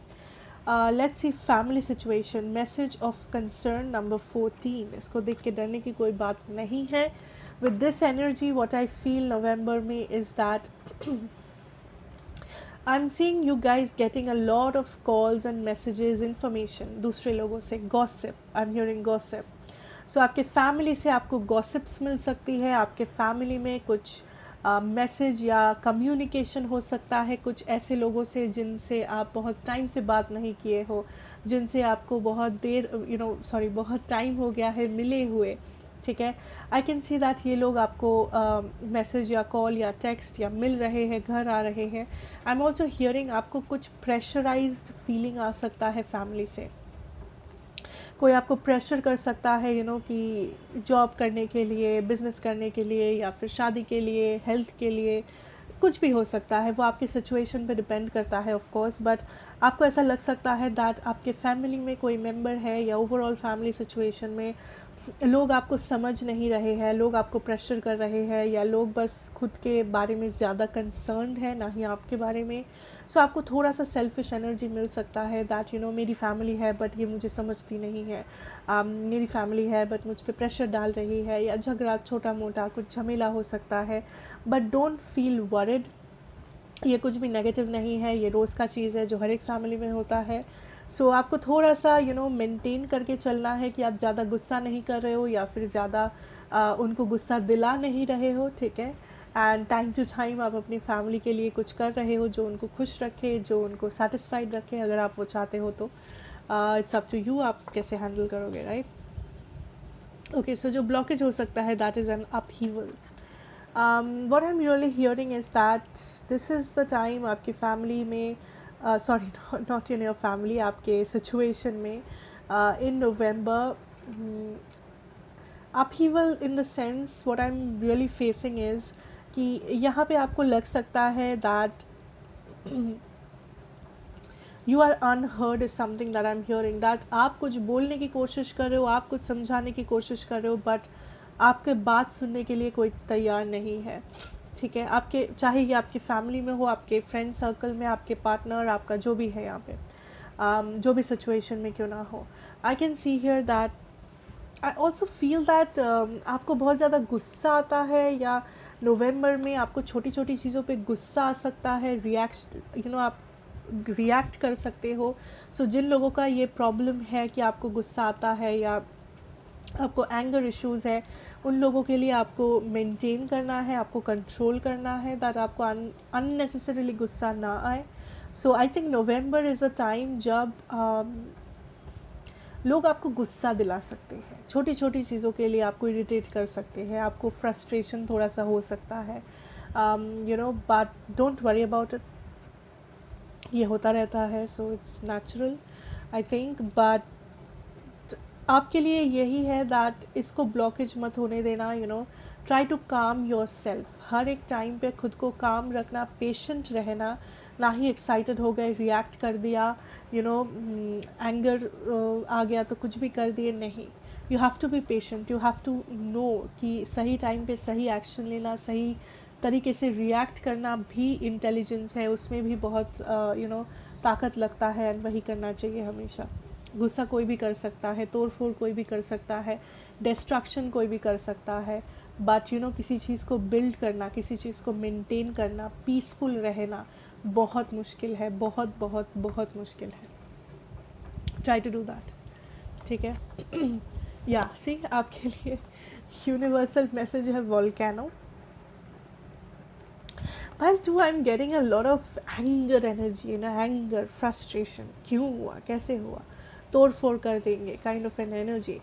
Speaker 1: Let's see family situation. Message of concern number 14. इसको देख के डरने की कोई बात नहीं है. With this energy what I feel November में is that I'm seeing you guys getting a lot of calls and messages, information दूसरे लोगों से, gossip. I'm hearing gossip. So आपके फैमिली से आपको gossips मिल सकती है. आपके फैमिली में कुछ मैसेज या कम्युनिकेशन हो सकता है कुछ ऐसे लोगों से जिनसे आप बहुत टाइम से बात नहीं किए हो, जिनसे आपको बहुत देर बहुत टाइम हो गया है मिले हुए. ठीक है, आई कैन सी दैट ये लोग आपको मैसेज या कॉल या टेक्स्ट या मिल रहे हैं, घर आ रहे हैं. आई एम ऑल्सो हियरिंग आपको कुछ प्रेशराइज्ड फीलिंग आ सकता है फैमिली से. कोई आपको प्रेशर कर सकता है कि जॉब करने के लिए, बिज़नेस करने के लिए, या फिर शादी के लिए, हेल्थ के लिए, कुछ भी हो सकता है. वो आपकी सिचुएशन पे डिपेंड करता है ऑफ कोर्स. बट आपको ऐसा लग सकता है दैट आपके फैमिली में कोई मेंबर है या ओवरऑल फैमिली सिचुएशन में लोग आपको समझ नहीं रहे हैं, लोग आपको प्रेशर कर रहे हैं, या लोग बस खुद के बारे में ज़्यादा कंसर्न्ड है, ना ही आपके बारे में. सो आपको थोड़ा सा सेल्फिश एनर्जी मिल सकता है दैट मेरी फैमिली है बट ये मुझे समझती नहीं है. मेरी फैमिली है बट मुझ पर प्रेशर डाल रही है, या झगड़ा, छोटा मोटा कुछ झमेला हो सकता है. But don't feel worried. ये कुछ भी नेगेटिव नहीं है, ये रोज़ का चीज़ है जो हर एक फैमिली में होता है. सो आपको थोड़ा सा मेंटेन करके चलना है कि आप ज़्यादा गुस्सा नहीं कर रहे हो, या फिर ज़्यादा उनको गुस्सा दिला नहीं रहे हो. ठीक है, एंड टाइम टू टाइम आप अपनी फैमिली के लिए कुछ कर रहे हो जो उनको खुश रखे, जो उनको सेटिस्फाइड रखे, अगर आप वो चाहते हो तो. इट्स अप टू यू, आप कैसे हैंडल करोगे, राइट. ओके, सो जो ब्लॉकेज हो सकता है that is an upheaval. what I'm really hearing is that this is the time आपकी फैमिली में sorry not in your family, आपके सिचुएशन में in November upheaval in the sense what I'm really facing is कि यहाँ पे आपको लग सकता है that you are unheard is something that I'm hearing, that आप कुछ बोलने की कोशिश कर रहे हो, आप कुछ समझाने की कोशिश कर रहे हो, बट आपके बात सुनने के लिए कोई तैयार नहीं है. ठीक है, आपके चाहे ये आपकी फैमिली में हो, आपके फ्रेंड सर्कल में, आपके पार्टनर, आपका जो भी है यहाँ पे, जो भी सिचुएशन में क्यों ना हो. आई can see here that I also feel that आपको बहुत ज़्यादा गुस्सा आता है, या नवंबर में आपको छोटी छोटी चीज़ों पे गुस्सा आ सकता है, आप रिएक्ट कर सकते हो. सो जिन लोगों का ये प्रॉब्लम है कि आपको गुस्सा आता है या आपको एंगर इश्यूज़ है, उन लोगों के लिए आपको मेंटेन करना है, आपको कंट्रोल करना है, दैट आपको अननेसेसरीली गुस्सा ना आए. So I think November is a time जब लोग आपको गुस्सा दिला सकते हैं, छोटी छोटी चीज़ों के लिए आपको इरिटेट कर सकते हैं, आपको फ्रस्ट्रेशन थोड़ा सा हो सकता है, but don't worry about it. ये होता रहता है, so it's natural I think. But आपके लिए यही है दैट इसको ब्लॉकेज मत होने देना. Try to calm yourself. हर एक टाइम पे खुद को काम रखना, पेशेंट रहना, ना ही एक्साइटेड हो गए, रिएक्ट कर दिया, एंगर आ गया तो कुछ भी कर दिए, नहीं. You have to be patient, you have to know कि सही टाइम पे सही एक्शन लेना, सही तरीके से रिएक्ट करना भी इंटेलिजेंस है, उसमें भी बहुत ताकत लगता है, एंड वही करना चाहिए हमेशा. गुस्सा कोई भी कर सकता है, तोड़ फोड़ कोई भी कर सकता है, डिस्ट्रक्शन कोई भी कर सकता है, बट किसी चीज़ को बिल्ड करना, किसी चीज़ को मेंटेन करना, पीसफुल रहना बहुत मुश्किल है, बहुत बहुत बहुत मुश्किल है. Try to do that. ठीक है. या सी आपके लिए यूनिवर्सल मैसेज है volcano. While too I'm getting a lot of anger energy, anger, frustration. क्यों हुआ, कैसे हुआ, तोड़ फोड़ कर देंगे, kind of an energy.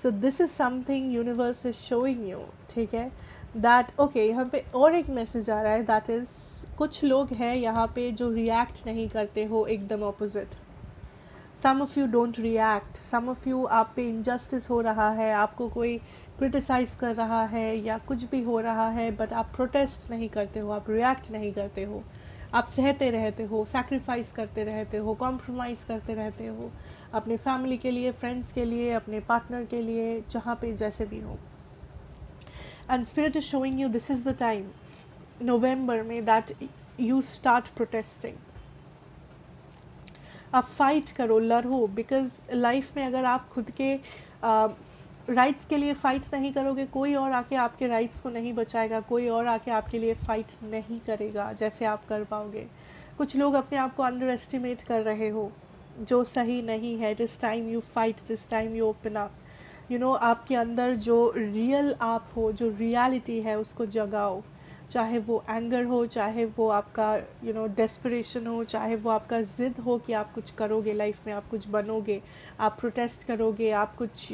Speaker 1: So this is something universe is showing you. ठीक है, that okay, यहाँ पे और एक मैसेज आ रहा है, that is कुछ लोग हैं यहाँ पे जो रिएक्ट नहीं करते हो, एकदम opposite. Some of you don't react, some of you आप पे इनजस्टिस हो रहा है, आपको कोई क्रिटिसाइज़ कर रहा है या कुछ भी हो रहा है, बट आप प्रोटेस्ट नहीं करते हो, आप रिएक्ट नहीं करते हो, आप सहते रहते हो, सैक्रिफाइस करते रहते हो, कॉम्प्रोमाइज़ करते रहते हो अपने फैमिली के लिए, फ्रेंड्स के लिए, अपने पार्टनर के लिए, जहाँ पे जैसे भी हो. And spirit is showing you this is the time November में दैट यू स्टार्ट प्रोटेस्टिंग. आप फाइट करो, लड़ो, बिकॉज लाइफ में अगर आप खुद के राइट्स के लिए फ़ाइट नहीं करोगे, कोई और आके आपके राइट्स को नहीं बचाएगा, कोई और आके आपके लिए फ़ाइट नहीं करेगा जैसे आप कर पाओगे. कुछ लोग अपने आप को अंडर एस्टिमेट कर रहे हो, जो सही नहीं है. This time you fight, this time you open up. आपके अंदर जो रियल आप हो, जो रियलिटी है, उसको जगाओ. चाहे वो एंगर हो, चाहे वो आपका डेस्परेशन हो, चाहे वो आपका ज़िद हो कि आप कुछ करोगे लाइफ में, आप कुछ बनोगे, आप प्रोटेस्ट करोगे, आप कुछ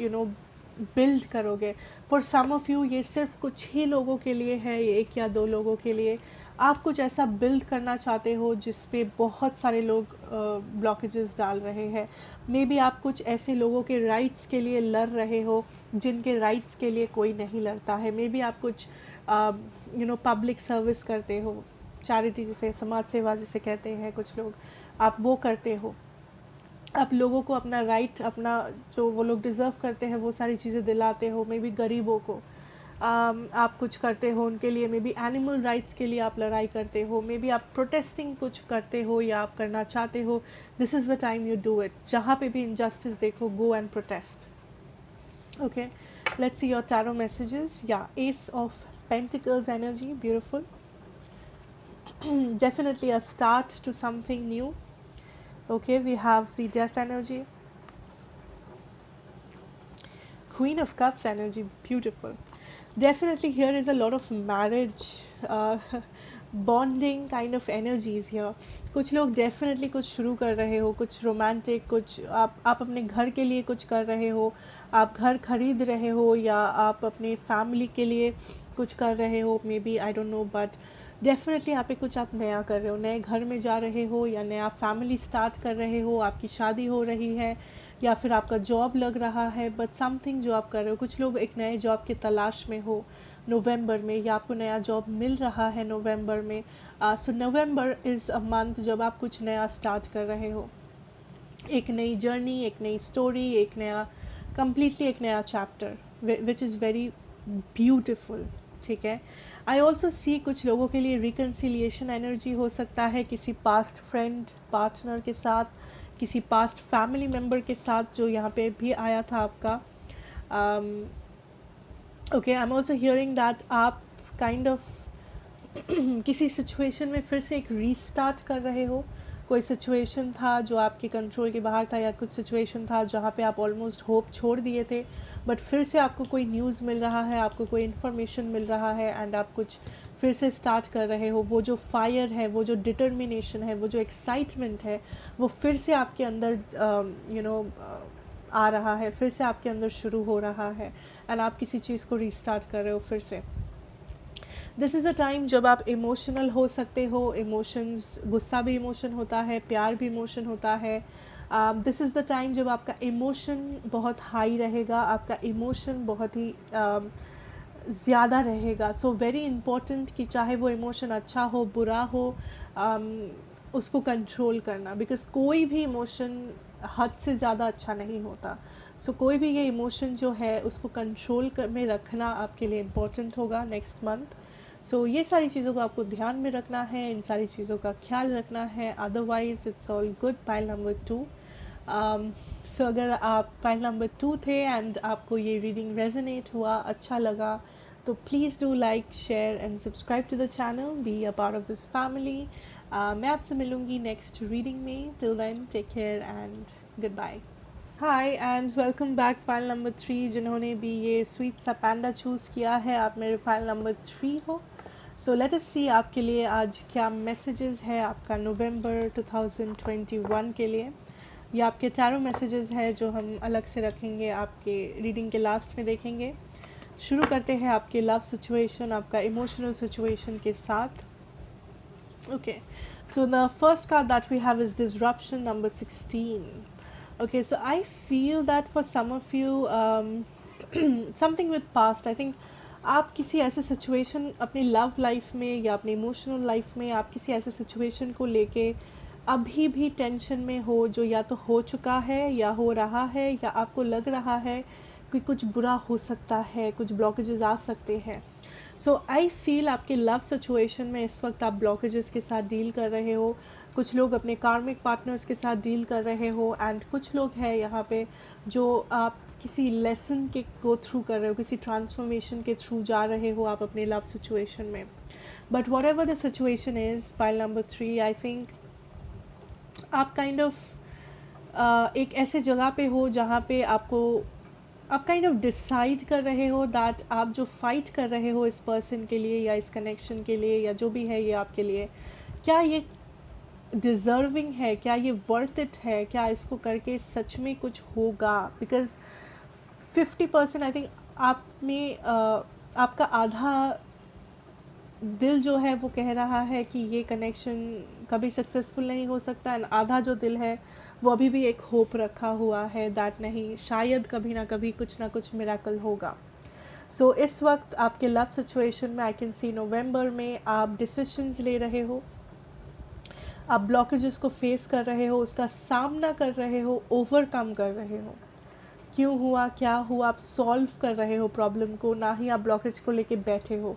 Speaker 1: बिल्ड करोगे. फॉर सम ऑफ़ यू ये सिर्फ कुछ ही लोगों के लिए है, एक या दो लोगों के लिए. आप कुछ ऐसा बिल्ड करना चाहते हो जिस पे बहुत सारे लोग ब्लॉकेजेस डाल रहे हैं. मे बी आप कुछ ऐसे लोगों के राइट्स के लिए लड़ रहे हो जिनके राइट्स के लिए कोई नहीं लड़ता है. मे बी आप कुछ पब्लिक सर्विस करते हो, चैरिटी जिसे, समाज सेवा जिसे कहते हैं कुछ लोग, आप वो करते हो. आप लोगों को अपना राइट, अपना जो वो लोग डिज़र्व करते हैं वो सारी चीज़ें दिलाते हो. मे बी गरीबों को आप कुछ करते हो उनके लिए. मे बी एनिमल राइट्स के लिए आप लड़ाई करते हो. मे बी आप प्रोटेस्टिंग कुछ करते हो या आप करना चाहते हो. This is the time you do it. जहाँ पे भी इनजस्टिस देखो, go and protest. Okay, let's see your tarot messages. या ace of Pentacles energy, beautiful. Definitely a start to something new. Okay, we have the death energy. Queen of Cups energy, beautiful. Definitely here is a lot of marriage, bonding kind of energies here. कुछ लोग definitely कुछ शुरू कर रहे हो, कुछ romantic, कुछ आप अपने घर के लिए कुछ कर रहे हो, आप घर खरीद रहे हो, या आप अपने फैमिली के लिए कुछ कर रहे हो. Maybe I don't know, but definitely यहाँ पे कुछ आप नया कर रहे हो, नए घर में जा रहे हो, या नया फैमिली स्टार्ट कर रहे हो, आपकी शादी हो रही है, या फिर आपका जॉब लग रहा है. बट समथिंग जो आप कर रहे हो, कुछ लोग एक नए जॉब की तलाश में हो नवंबर में, या आपको नया जॉब मिल रहा है नवंबर में. सो नवंबर इज़ अ मंथ जब आप कुछ नया स्टार्ट कर रहे हो, एक नई जर्नी, एक नई स्टोरी, एक नया कम्प्लीटली एक नया chapter, which is very beautiful. ठीक है. आई ऑल्सो सी कुछ लोगों के लिए रिकन्सिलिएशन एनर्जी हो सकता है, किसी पास्ट फ्रेंड, पार्टनर के साथ, किसी पास्ट फैमिली मेम्बर के साथ जो यहाँ पे भी आया था आपका. Okay, I am also hearing that आप काइंड ऑफ किसी सिचुएशन में फिर से एक रीस्टार्ट कर रहे हो. कोई सिचुएशन था जो आपके कंट्रोल के बाहर था, या कुछ सिचुएशन था जहाँ पे आप ऑलमोस्ट होप छोड़ दिए थे, बट फिर से आपको कोई न्यूज़ मिल रहा है, आपको कोई इन्फॉर्मेशन मिल रहा है एंड आप कुछ फिर से स्टार्ट कर रहे हो। वो जो फायर है, वो जो डिटर्मिनेशन है, वो जो एक्साइटमेंट है, वो फिर से आपके अंदर आ रहा है, फिर से आपके अंदर शुरू हो रहा है एंड आप किसी चीज़ को रीस्टार्ट कर रहे हो फिर से। दिस इज़ अ टाइम जब आप इमोशनल हो सकते हो। इमोशंस, गुस्सा भी इमोशन होता है, प्यार भी इमोशन होता है। दिस इज़ द टाइम जब आपका इमोशन बहुत हाई रहेगा, आपका इमोशन बहुत ही ज़्यादा रहेगा। सो वेरी इम्पॉर्टेंट कि चाहे वो इमोशन अच्छा हो बुरा हो, उसको कंट्रोल करना, बिकॉज कोई भी इमोशन हद से ज़्यादा अच्छा नहीं होता। सो कोई भी ये इमोशन जो है उसको कंट्रोल में रखना आपके लिए इम्पोर्टेंट होगा नेक्स्ट मंथ। सो ये सारी चीज़ों को आपको ध्यान में रखना है, इन सारी चीज़ों का ख्याल रखना है। Otherwise it's all good. Pile number 2। सो अगर आप पाइल नंबर 2 थे एंड आपको ये रीडिंग रेजोनेट हुआ, अच्छा लगा, तो please do like, share and subscribe to the channel, be a part of this family. मैं आपसे मिलूँगी नेक्स्ट रीडिंग में। Till then take care and good bye. Hi and welcome back pile number 3। जिन्होंने भी ये स्वीट सा पैंडा choose किया है, आप मेरे पाइल नंबर 3 हो। सो लेट अस सी आपके लिए आज क्या मैसेजेस है आपका नवंबर 2021 के लिए। ये आपके टैरो मैसेजेस है जो हम अलग से रखेंगे, आपके रीडिंग के लास्ट में देखेंगे। शुरू करते हैं आपके लव सिचुएशन, आपका इमोशनल सिचुएशन के साथ। Okay, so the first card that we have is disruption number 16. Okay, so I feel that for some of you, something with past, I think आप किसी ऐसे सिचुएशन अपनी लव लाइफ में या अपनी इमोशनल लाइफ में आप किसी ऐसे सिचुएशन को लेके अभी भी टेंशन में हो, जो या तो हो चुका है या हो रहा है, या आपको लग रहा है कि कुछ बुरा हो सकता है, कुछ ब्लॉकेजेस आ सकते हैं। सो आई फील आपके लव सिचुएशन में इस वक्त आप ब्लॉकेजेस के साथ डील कर रहे हो। कुछ लोग अपने कार्मिक पार्टनर्स के साथ डील कर रहे हो एंड कुछ लोग हैं यहाँ पे जो आप किसी लेसन के गो थ्रू कर रहे हो, किसी ट्रांसफॉर्मेशन के थ्रू जा रहे हो आप अपने लव सिचुएशन में। But what ever the situation is, pile number 3, I think आप काइंड ऑफ एक ऐसे जगह पे हो जहाँ पे आप काइंड ऑफ डिसाइड कर रहे हो दैट आप जो फाइट कर रहे हो इस पर्सन के लिए या इस कनेक्शन के लिए या जो भी है ये आपके लिए, क्या ये डिज़र्विंग है, क्या ये वर्थ इट है, क्या इसको करके सच में कुछ होगा। बिकॉज 50% आई थिंक आप में आपका आधा दिल जो है वो कह रहा है कि ये कनेक्शन कभी सक्सेसफुल नहीं हो सकता, एंड आधा जो दिल है वो अभी भी एक होप रखा हुआ है दैट नहीं, शायद कभी ना कभी कुछ ना कुछ मिरेकल होगा। सो इस वक्त आपके लव सिचुएशन में आई कैन सी नवंबर में आप डिसीजंस ले रहे हो, आप ब्लॉकेजेस को फेस कर रहे हो, उसका सामना कर रहे हो, ओवरकम कर रहे हो। क्यों हुआ, क्या हुआ, आप सॉल्व कर रहे हो प्रॉब्लम को, ना ही आप ब्लॉकेज को लेके बैठे हो।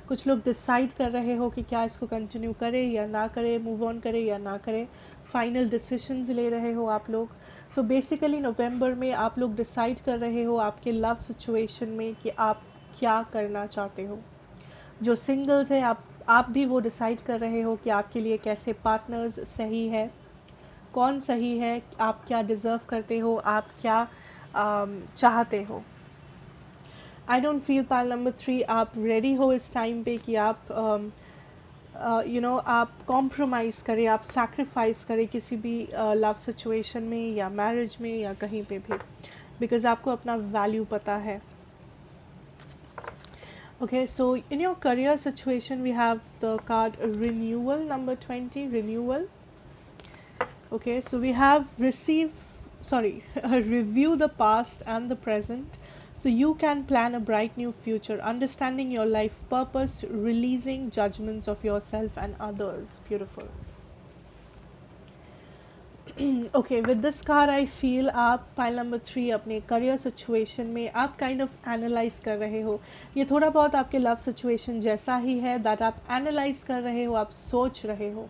Speaker 1: कुछ लोग डिसाइड कर रहे हो कि क्या इसको कंटिन्यू करें या ना करें, मूव ऑन करें या ना करें, फाइनल डिसीजंस ले रहे हो आप लोग। सो बेसिकली नवंबर में आप लोग डिसाइड कर रहे हो आपके लव सिचुएशन में कि आप क्या करना चाहते हो। जो सिंगल्स है आप भी वो डिसाइड कर रहे हो कि आपके लिए कैसे पार्टनर्स सही है, कौन सही है, आप क्या डिज़र्व करते हो, आप क्या चाहते हो। I don't feel pile number 3 आप रेडी हो इस टाइम पे कि आप आप कॉम्प्रोमाइज़ करें, आप सैक्रिफाइस करें किसी भी लव सिचुएशन में या मैरिज में या कहीं पे भी, बिकॉज आपको अपना वैल्यू पता है। Okay, so in your career situation, we have the card renewal number 20, renewal. Okay, so we have review the past and the present. So you can plan a bright new future, understanding your life purpose, releasing judgments of yourself and others. Beautiful. Okay, with this card I feel आप pile number 3 अपने career situation में आप kind of analyse कर रहे हो। ये थोड़ा बहुत आपके लव सिचुएशन जैसा ही है, दैट आप एनालाइज कर रहे हो, आप सोच रहे हो।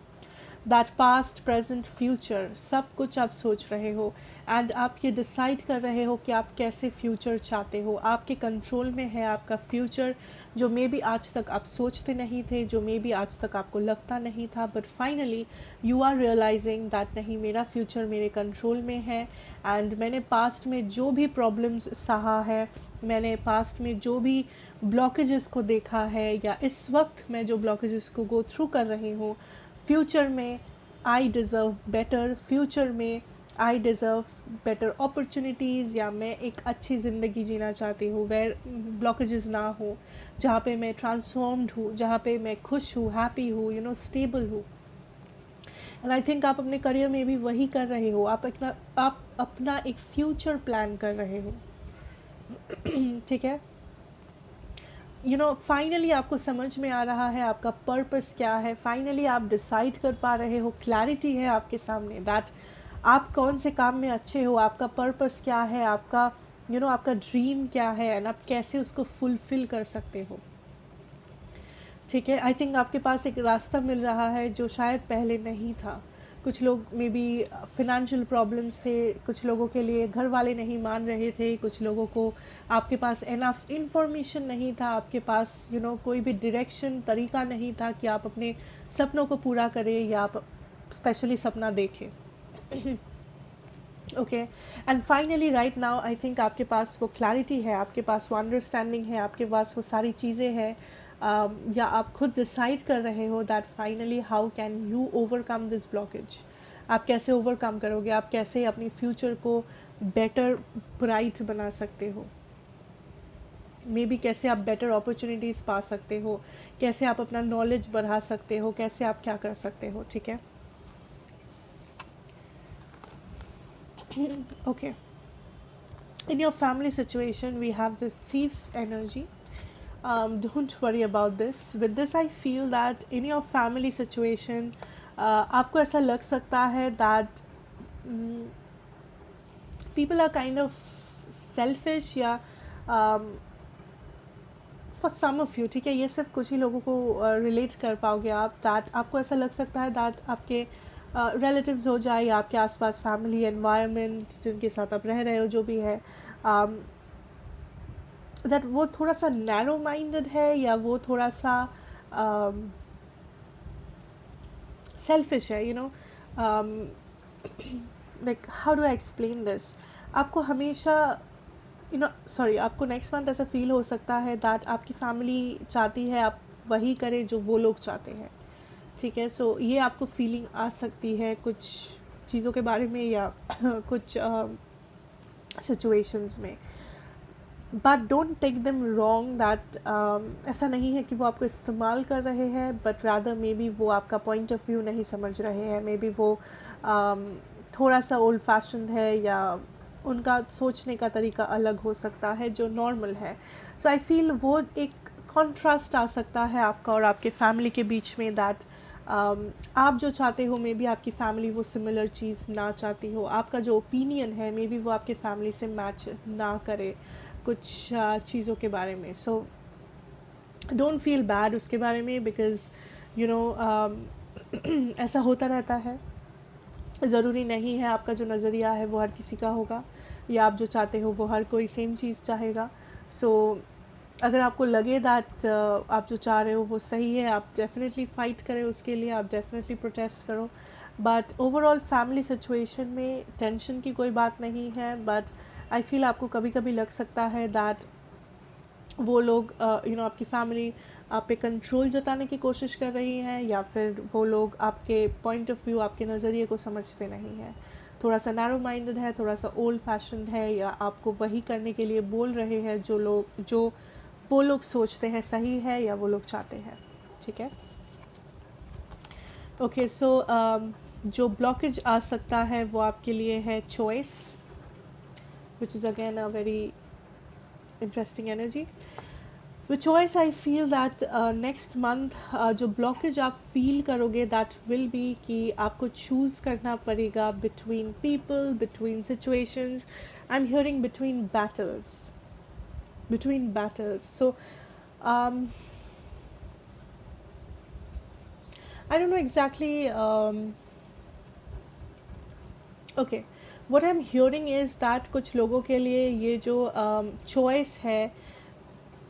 Speaker 1: दैट पास्ट प्रेजेंट फ्यूचर सब कुछ आप सोच रहे हो, एंड आप ये डिसाइड कर रहे हो कि आप कैसे फ्यूचर चाहते हो। आपके कंट्रोल में है आपका फ्यूचर, जो मे बी आज तक आप सोचते नहीं थे, जो मे बी आज तक आपको लगता नहीं था, but finally you are realizing that नहीं, मेरा फ्यूचर मेरे कंट्रोल में है। एंड मैंने पास्ट में जो भी प्रॉब्लम्स सहा है, मैंने पास्ट में जो भी ब्लॉकेजेस को देखा है, या इस वक्त मैं जो ब्लॉकेजेस को गो थ्रू कर रही हूँ, फ्यूचर में आई डिज़र्व बेटर, फ्यूचर में आई डिज़र्व बेटर अपॉर्चुनिटीज़, या मैं एक अच्छी ज़िंदगी जीना चाहती हूँ वेयर ब्लॉकेजेस ना हो, जहाँ पे मैं ट्रांसफॉर्म्ड हूँ, जहाँ पे मैं खुश हूँ, हैप्पी हूँ, स्टेबल हूँ। एंड आई थिंक आप अपने करियर में भी वही कर रहे हो, आप अपना एक फ्यूचर प्लान कर रहे हो। ठीक है, फाइनली आपको समझ में आ रहा है आपका पर्पस क्या है, फाइनली आप डिसाइड कर पा रहे हो, क्लैरिटी है आपके सामने दैट आप कौन से काम में अच्छे हो, आपका पर्पस क्या है, आपका आपका ड्रीम क्या है, एंड आप कैसे उसको फुलफिल कर सकते हो। ठीक है, आई थिंक आपके पास एक रास्ता मिल रहा है जो शायद पहले नहीं था। कुछ लोग में बी फिनेंशियल प्रॉब्लम्स थे, कुछ लोगों के लिए घर वाले नहीं मान रहे थे, कुछ लोगों को आपके पास एनफ इंफॉर्मेशन नहीं था, आपके पास कोई भी डायरेक्शन तरीका नहीं था कि आप अपने सपनों को पूरा करें, या आप स्पेशली सपना देखें। Okay, and finally right now I think आपके पास वो क्लैरिटी है, आपके पास वो अंडरस्टैंडिंग है, आपके पास वो सारी चीज़ें हैं, या आप खुद डिसाइड कर रहे हो that finally how can you overcome this blockage. आप कैसे ओवरकम करोगे, आप कैसे अपनी फ्यूचर को बेटर ब्राइट बना सकते हो, मे बी कैसे आप बेटर अपॉर्चुनिटीज़ पा सकते हो, कैसे आप अपना नॉलेज बढ़ा सकते हो, कैसे आप क्या कर सकते हो। ठीक है, okay, in your family situation we have the thief energy. Don't worry about this. With this I feel that in your family situation आपको ऐसा लग सकता है that people are kind of selfish, या फॉर सम ऑफ यू, ठीक है, ये सिर्फ कुछ ही लोगों को रिलेट कर पाओगे आप, दैट आपको ऐसा लग सकता है दैट आपके रिलेटिव्स हो जाए, या आपके आसपास फैमिली एनवायरनमेंट जिनके साथ आप रह रहे हो, जो भी है, दैट वो थोड़ा सा नैरो माइंडेड है, या वो थोड़ा सा सेल्फिश है, like how do I explain this. आपको हमेशा सॉरी, आपको नेक्स्ट मंथ ऐसा फील हो सकता है दैट आपकी फैमिली चाहती है आप वही करें जो वो लोग चाहते हैं। ठीक है, सो ये आपको फीलिंग आ सकती है कुछ चीज़ों के बारे में, या कुछ सिचुएशंस में, but don't take them wrong that ऐसा नहीं है कि वो आपको इस्तेमाल कर रहे हैं, बट रादर मे बी वो आपका पॉइंट ऑफ व्यू नहीं समझ रहे हैं, मे बी वो थोड़ा सा ओल्ड फैशन है, या उनका सोचने का तरीका अलग हो सकता है जो नॉर्मल है। सो आई फील वो एक कॉन्ट्रास्ट आ सकता है आपका और आपके फैमिली के बीच में, दैट आप जो चाहते हो मे बी आपकी फैमिली वो सिमिलर चीज़ ना चाहती हो, आपका जो ओपिनियन है मे बी वो आपके फैमिली से मैच ना करे कुछ चीज़ों के बारे में। सो डोंट फील बैड उसके बारे में, बिकॉज यू नो ऐसा होता रहता है। ज़रूरी नहीं है आपका जो नज़रिया है वो हर किसी का होगा, या आप जो चाहते हो वो हर कोई सेम चीज़ चाहेगा। सो अगर आपको लगे दैट आप जो चाह रहे हो वो सही है, आप डेफिनेटली फ़ाइट करें उसके लिए, आप डेफिनेटली प्रोटेस्ट करो। बट ओवरऑल फैमिली सिचुएशन में टेंशन की कोई बात नहीं है, बट आई फील आपको कभी कभी लग सकता है दैट वो लोग आपकी फैमिली आप पे कंट्रोल जताने की कोशिश कर रही हैं, या फिर वो लोग आपके पॉइंट ऑफ व्यू, आपके नज़रिए को समझते नहीं हैं, थोड़ा सा नैरो माइंडेड है, थोड़ा सा ओल्ड फैशन है, या आपको वही करने के लिए बोल रहे हैं जो वो लोग सोचते हैं सही है, या वो लोग चाहते हैं। ठीक है, ओके, सो जो ब्लॉकेज आ सकता है वो आपके लिए है choice, which is again a very interesting energy. With choice I feel that next month जो blockage आप feel करोगे that will be कि आपको choose करना पड़ेगा between people, between situations. I'm hearing between battles. So I don't know exactly. Okay, what I am hearing is that कुछ लोगों के लिए ये जो चॉइस है,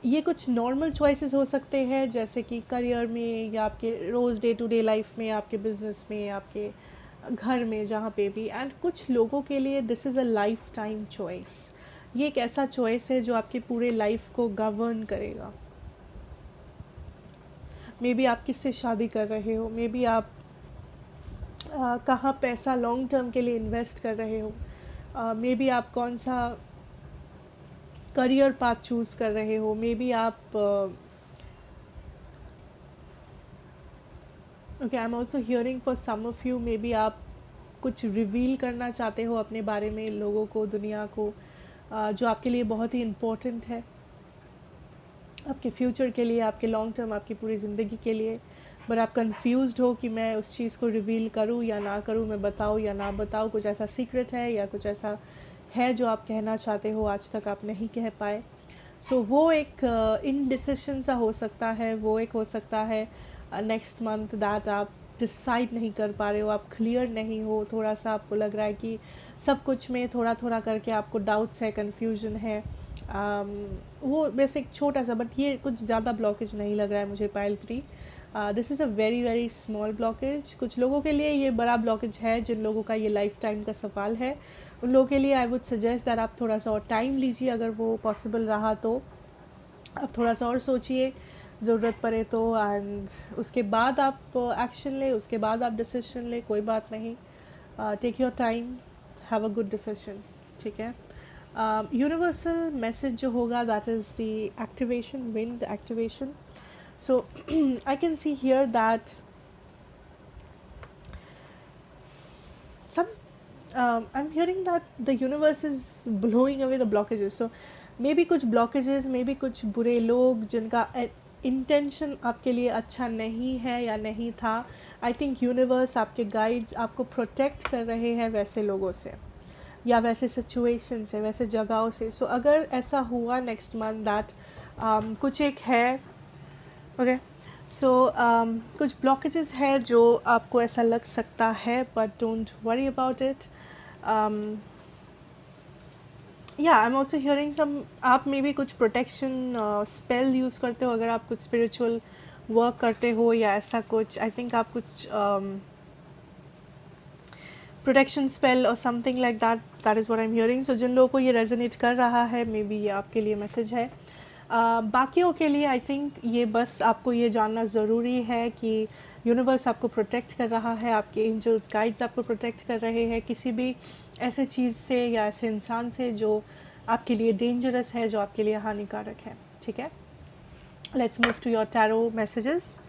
Speaker 1: ये कुछ नॉर्मल चॉइसेस हो सकते हैं, जैसे कि करियर में या आपके रोज़ डे टू डे लाइफ में, आपके बिजनेस में, आपके घर में, जहाँ पे भी. एंड कुछ लोगों के लिए this is a life time choice. ये एक ऐसा चॉइस है जो आपके पूरे लाइफ को गवर्न करेगा. मे बी आप किससे शादी कर रहे हो, मे बी आप कहाँ पैसा लॉन्ग टर्म के लिए इन्वेस्ट कर रहे हो, मे बी आप कौन सा करियर पाथ चूज़ कर रहे हो, मे बी आप okay, I am also hearing for some of you, maybe आप कुछ रिवील करना चाहते हो अपने बारे में लोगों को, दुनिया को, जो आपके लिए बहुत ही इम्पोर्टेंट है, आपके फ्यूचर के लिए, आपके लॉन्ग टर्म, आपकी पूरी ज़िंदगी के लिए. बट आप कंफ्यूज्ड हो कि मैं उस चीज़ को रिवील करूं या ना करूं, मैं बताऊं या ना बताऊं, कुछ ऐसा सीक्रेट है या कुछ ऐसा है जो आप कहना चाहते हो, आज तक आप नहीं कह पाए. सो वो एक इनडिसिशन सा हो सकता है, वो एक हो सकता है नेक्स्ट मंथ दैट आप डिसाइड नहीं कर पा रहे हो, आप क्लियर नहीं हो, थोड़ा सा आपको लग रहा है कि सब कुछ में थोड़ा थोड़ा करके आपको डाउट्स है, कन्फ्यूजन है. वो वैसे एक छोटा सा, बट ये कुछ ज़्यादा ब्लॉकेज नहीं लग रहा है मुझे pile 3. This is a very very small blockage. कुछ लोगों के लिए ये बड़ा ब्लॉकेज है, जिन लोगों का ये लाइफ टाइम का सवाल है, उन लोगों के लिए आई वुड सजेस्ट दैट आप थोड़ा सा और टाइम लीजिए, अगर वो पॉसिबल रहा तो आप थोड़ा सा और सोचिए, ज़रूरत पड़े तो, एंड उसके बाद आप एक्शन लें, उसके बाद आप डिसीजन लें, कोई बात नहीं. Take your time, have a good decision. ठीक है. यूनिवर्सल मैसेज जो होगा that is the activation, wind activation. So I can see here that some I'm hearing that the universe is blowing away the blockages. So maybe कुछ blockages, maybe कुछ बुरे लोग जिनका intention आपके लिए अच्छा नहीं है या नहीं था, आई थिंक यूनिवर्स, आपके गाइड्स आपको प्रोटेक्ट कर रहे हैं वैसे लोगों से या वैसे सिचुएशन से, वैसे जगहों से. सो अगर ऐसा हुआ नेक्स्ट मंथ दैट कुछ एक है, ओके, सो कुछ ब्लॉकेजेस है जो आपको ऐसा लग सकता है, but don't worry about it. या आई एम ऑल्सो हियरिंग सम, आप मे भी कुछ प्रोटेक्शन स्पेल यूज़ करते हो, अगर आप कुछ स्पिरिचुअल वर्क करते हो या ऐसा कुछ, आई थिंक आप कुछ प्रोटेक्शन स्पेल और something like that, that is what I am hearing. So जिन लोगों को ये रेजोनेट कर रहा है, मे बी ये आपके लिए मैसेज है. बाकियों के लिए आई थिंक ये बस आपको ये जानना ज़रूरी है कि यूनिवर्स आपको प्रोटेक्ट कर रहा है, आपके एंजल्स गाइड्स आपको प्रोटेक्ट कर रहे हैं किसी भी ऐसे चीज़ से या ऐसे इंसान से जो आपके लिए डेंजरस है, जो आपके लिए हानिकारक है. ठीक है. Let's move to your tarot messages.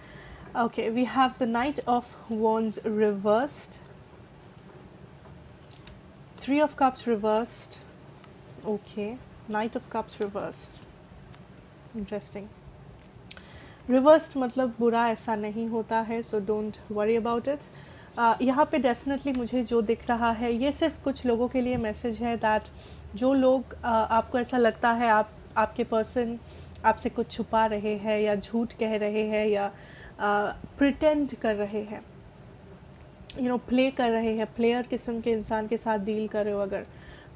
Speaker 1: Okay, we have the knight of wands reversed, three of cups reversed. Okay, knight of cups reversed. Interesting. Reversed मतलब बुरा ऐसा नहीं होता है, so don't worry about it. यहाँ पे डेफिनेटली मुझे जो दिख रहा है, ये सिर्फ कुछ लोगों के लिए मैसेज है दैट जो लोग आपको ऐसा लगता है आपके पर्सन आपसे कुछ छुपा रहे हैं या झूठ कह रहे हैं या प्रिटेंड कर रहे हैं, प्ले कर रहे हैं, प्लेयर किस्म के इंसान के साथ डील कर रहे हो, अगर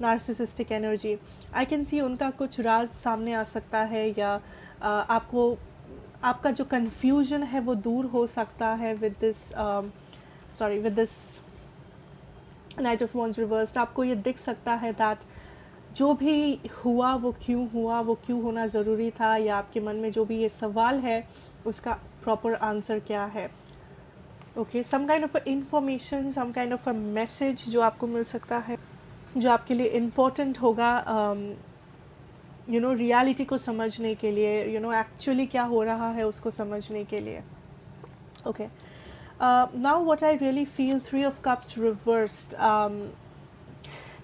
Speaker 1: नार्सिसिस्टिक एनर्जी, आई कैन सी उनका कुछ राज सामने आ सकता है, या आपको आपका जो कन्फ्यूजन है वो दूर हो सकता है with this night of wands reversed. आपको ये दिख सकता है दैट जो भी हुआ वो क्यों होना ज़रूरी था, या आपके मन में जो भी ये सवाल है उसका प्रॉपर आंसर क्या है. Okay, some kind of information, some kind of a message जो आपको मिल सकता है, जो आपके लिए इम्पोर्टेंट होगा रियलिटी को समझने के लिए, एक्चुअली क्या हो रहा है उसको समझने के लिए. Okay, now what I really feel, three of cups reversed.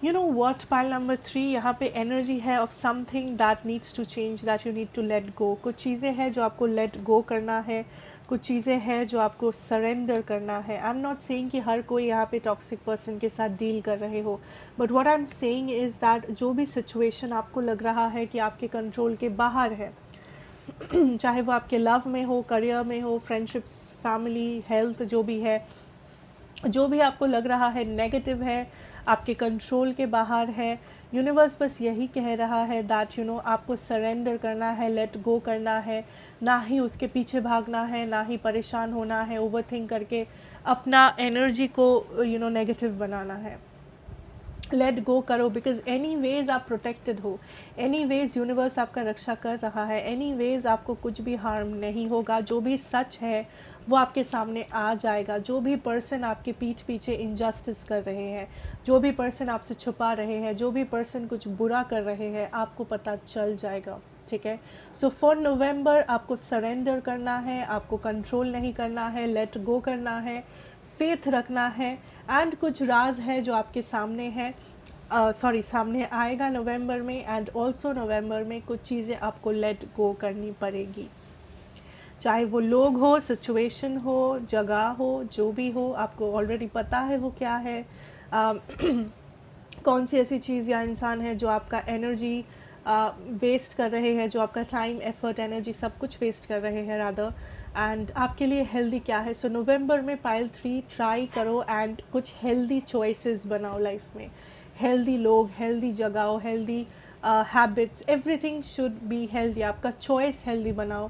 Speaker 1: What, pile number 3, यहाँ पे एनर्जी है of something that needs to change, that you need to let go. कुछ चीज़ें हैं जो आपको लेट गो करना है, कुछ चीज़ें हैं जो आपको सरेंडर करना है. आई एम नॉट सेइंग कि हर कोई यहाँ पे टॉक्सिक पर्सन के साथ डील कर रहे हो, but what I am saying is that जो भी सिचुएशन आपको लग रहा है कि आपके कंट्रोल के बाहर है, चाहे वो आपके लव में हो, करियर में हो, फ्रेंडशिप्स, फैमिली, हेल्थ, जो भी है, जो भी आपको लग रहा है नेगेटिव है, आपके कंट्रोल के बाहर है, यूनिवर्स बस यही कह रहा है दैट आपको सरेंडर करना है, लेट गो करना है, ना ही उसके पीछे भागना है, ना ही परेशान होना है, ओवरथिंक करके अपना एनर्जी को नेगेटिव बनाना है। लेट गो करो, बिकॉज एनी वेज आप प्रोटेक्टेड हो, एनी वेज यूनिवर्स आपका रक्षा कर रहा है, एनी वेज आपको कुछ भी हार्म नहीं होगा। जो भी सच है वो आपके सामने आ जाएगा। जो भी पर्सन आपके पीठ पीछे इनजस्टिस कर रहे हैं, जो भी पर्सन आपसे छुपा रहे हैं, जो भी पर्सन कुछ बुरा कर रहे हैं, आपको पता चल जाएगा। ठीक है, सो फॉर नवंबर आपको सरेंडर करना है, आपको कंट्रोल नहीं करना है, लेट गो करना है, फेथ रखना है। एंड कुछ राज है जो आपके सामने है, सामने आएगा नवंबर में। एंड ऑल्सो नवंबर में कुछ चीज़ें आपको लेट गो करनी पड़ेगी, चाहे वो लोग हो, सिचुएशन हो, जगह हो, जो भी हो, आपको ऑलरेडी पता है वो क्या है। कौन सी ऐसी चीज़ या इंसान है जो आपका एनर्जी वेस्ट कर रहे हैं, जो आपका टाइम, एफर्ट, एनर्जी सब कुछ वेस्ट कर रहे हैं रादर, एंड आपके लिए हेल्दी क्या है। सो नवंबर में पाइल 3 ट्राई करो एंड कुछ हेल्दी चॉइसेस बनाओ लाइफ में। हेल्दी लोग, हेल्दी जगह, healthy habits, everything should be healthy. आपका चॉइस हेल्दी बनाओ,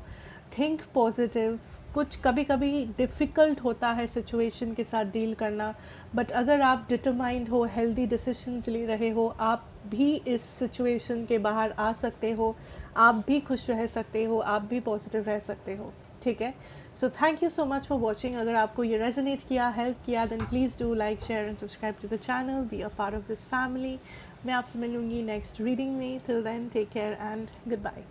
Speaker 1: थिंक पॉजिटिव। कुछ कभी कभी डिफ़िकल्ट होता है सिचुएशन के साथ डील करना, बट अगर आप डिटरमाइंड हो, हेल्दी डिसीजंस ले रहे हो, आप भी इस सिचुएशन के बाहर आ सकते हो, आप भी खुश रह सकते हो, आप भी पॉजिटिव रह सकते हो। ठीक है, so thank you so much for watching. अगर आपको ये रेजोनेट किया, हेल्प किया, then please do like, share and subscribe to the channel, be a part of this family. मैं आपसे मिलूंगी नेक्स्ट रीडिंग में। Till then take care and good bye.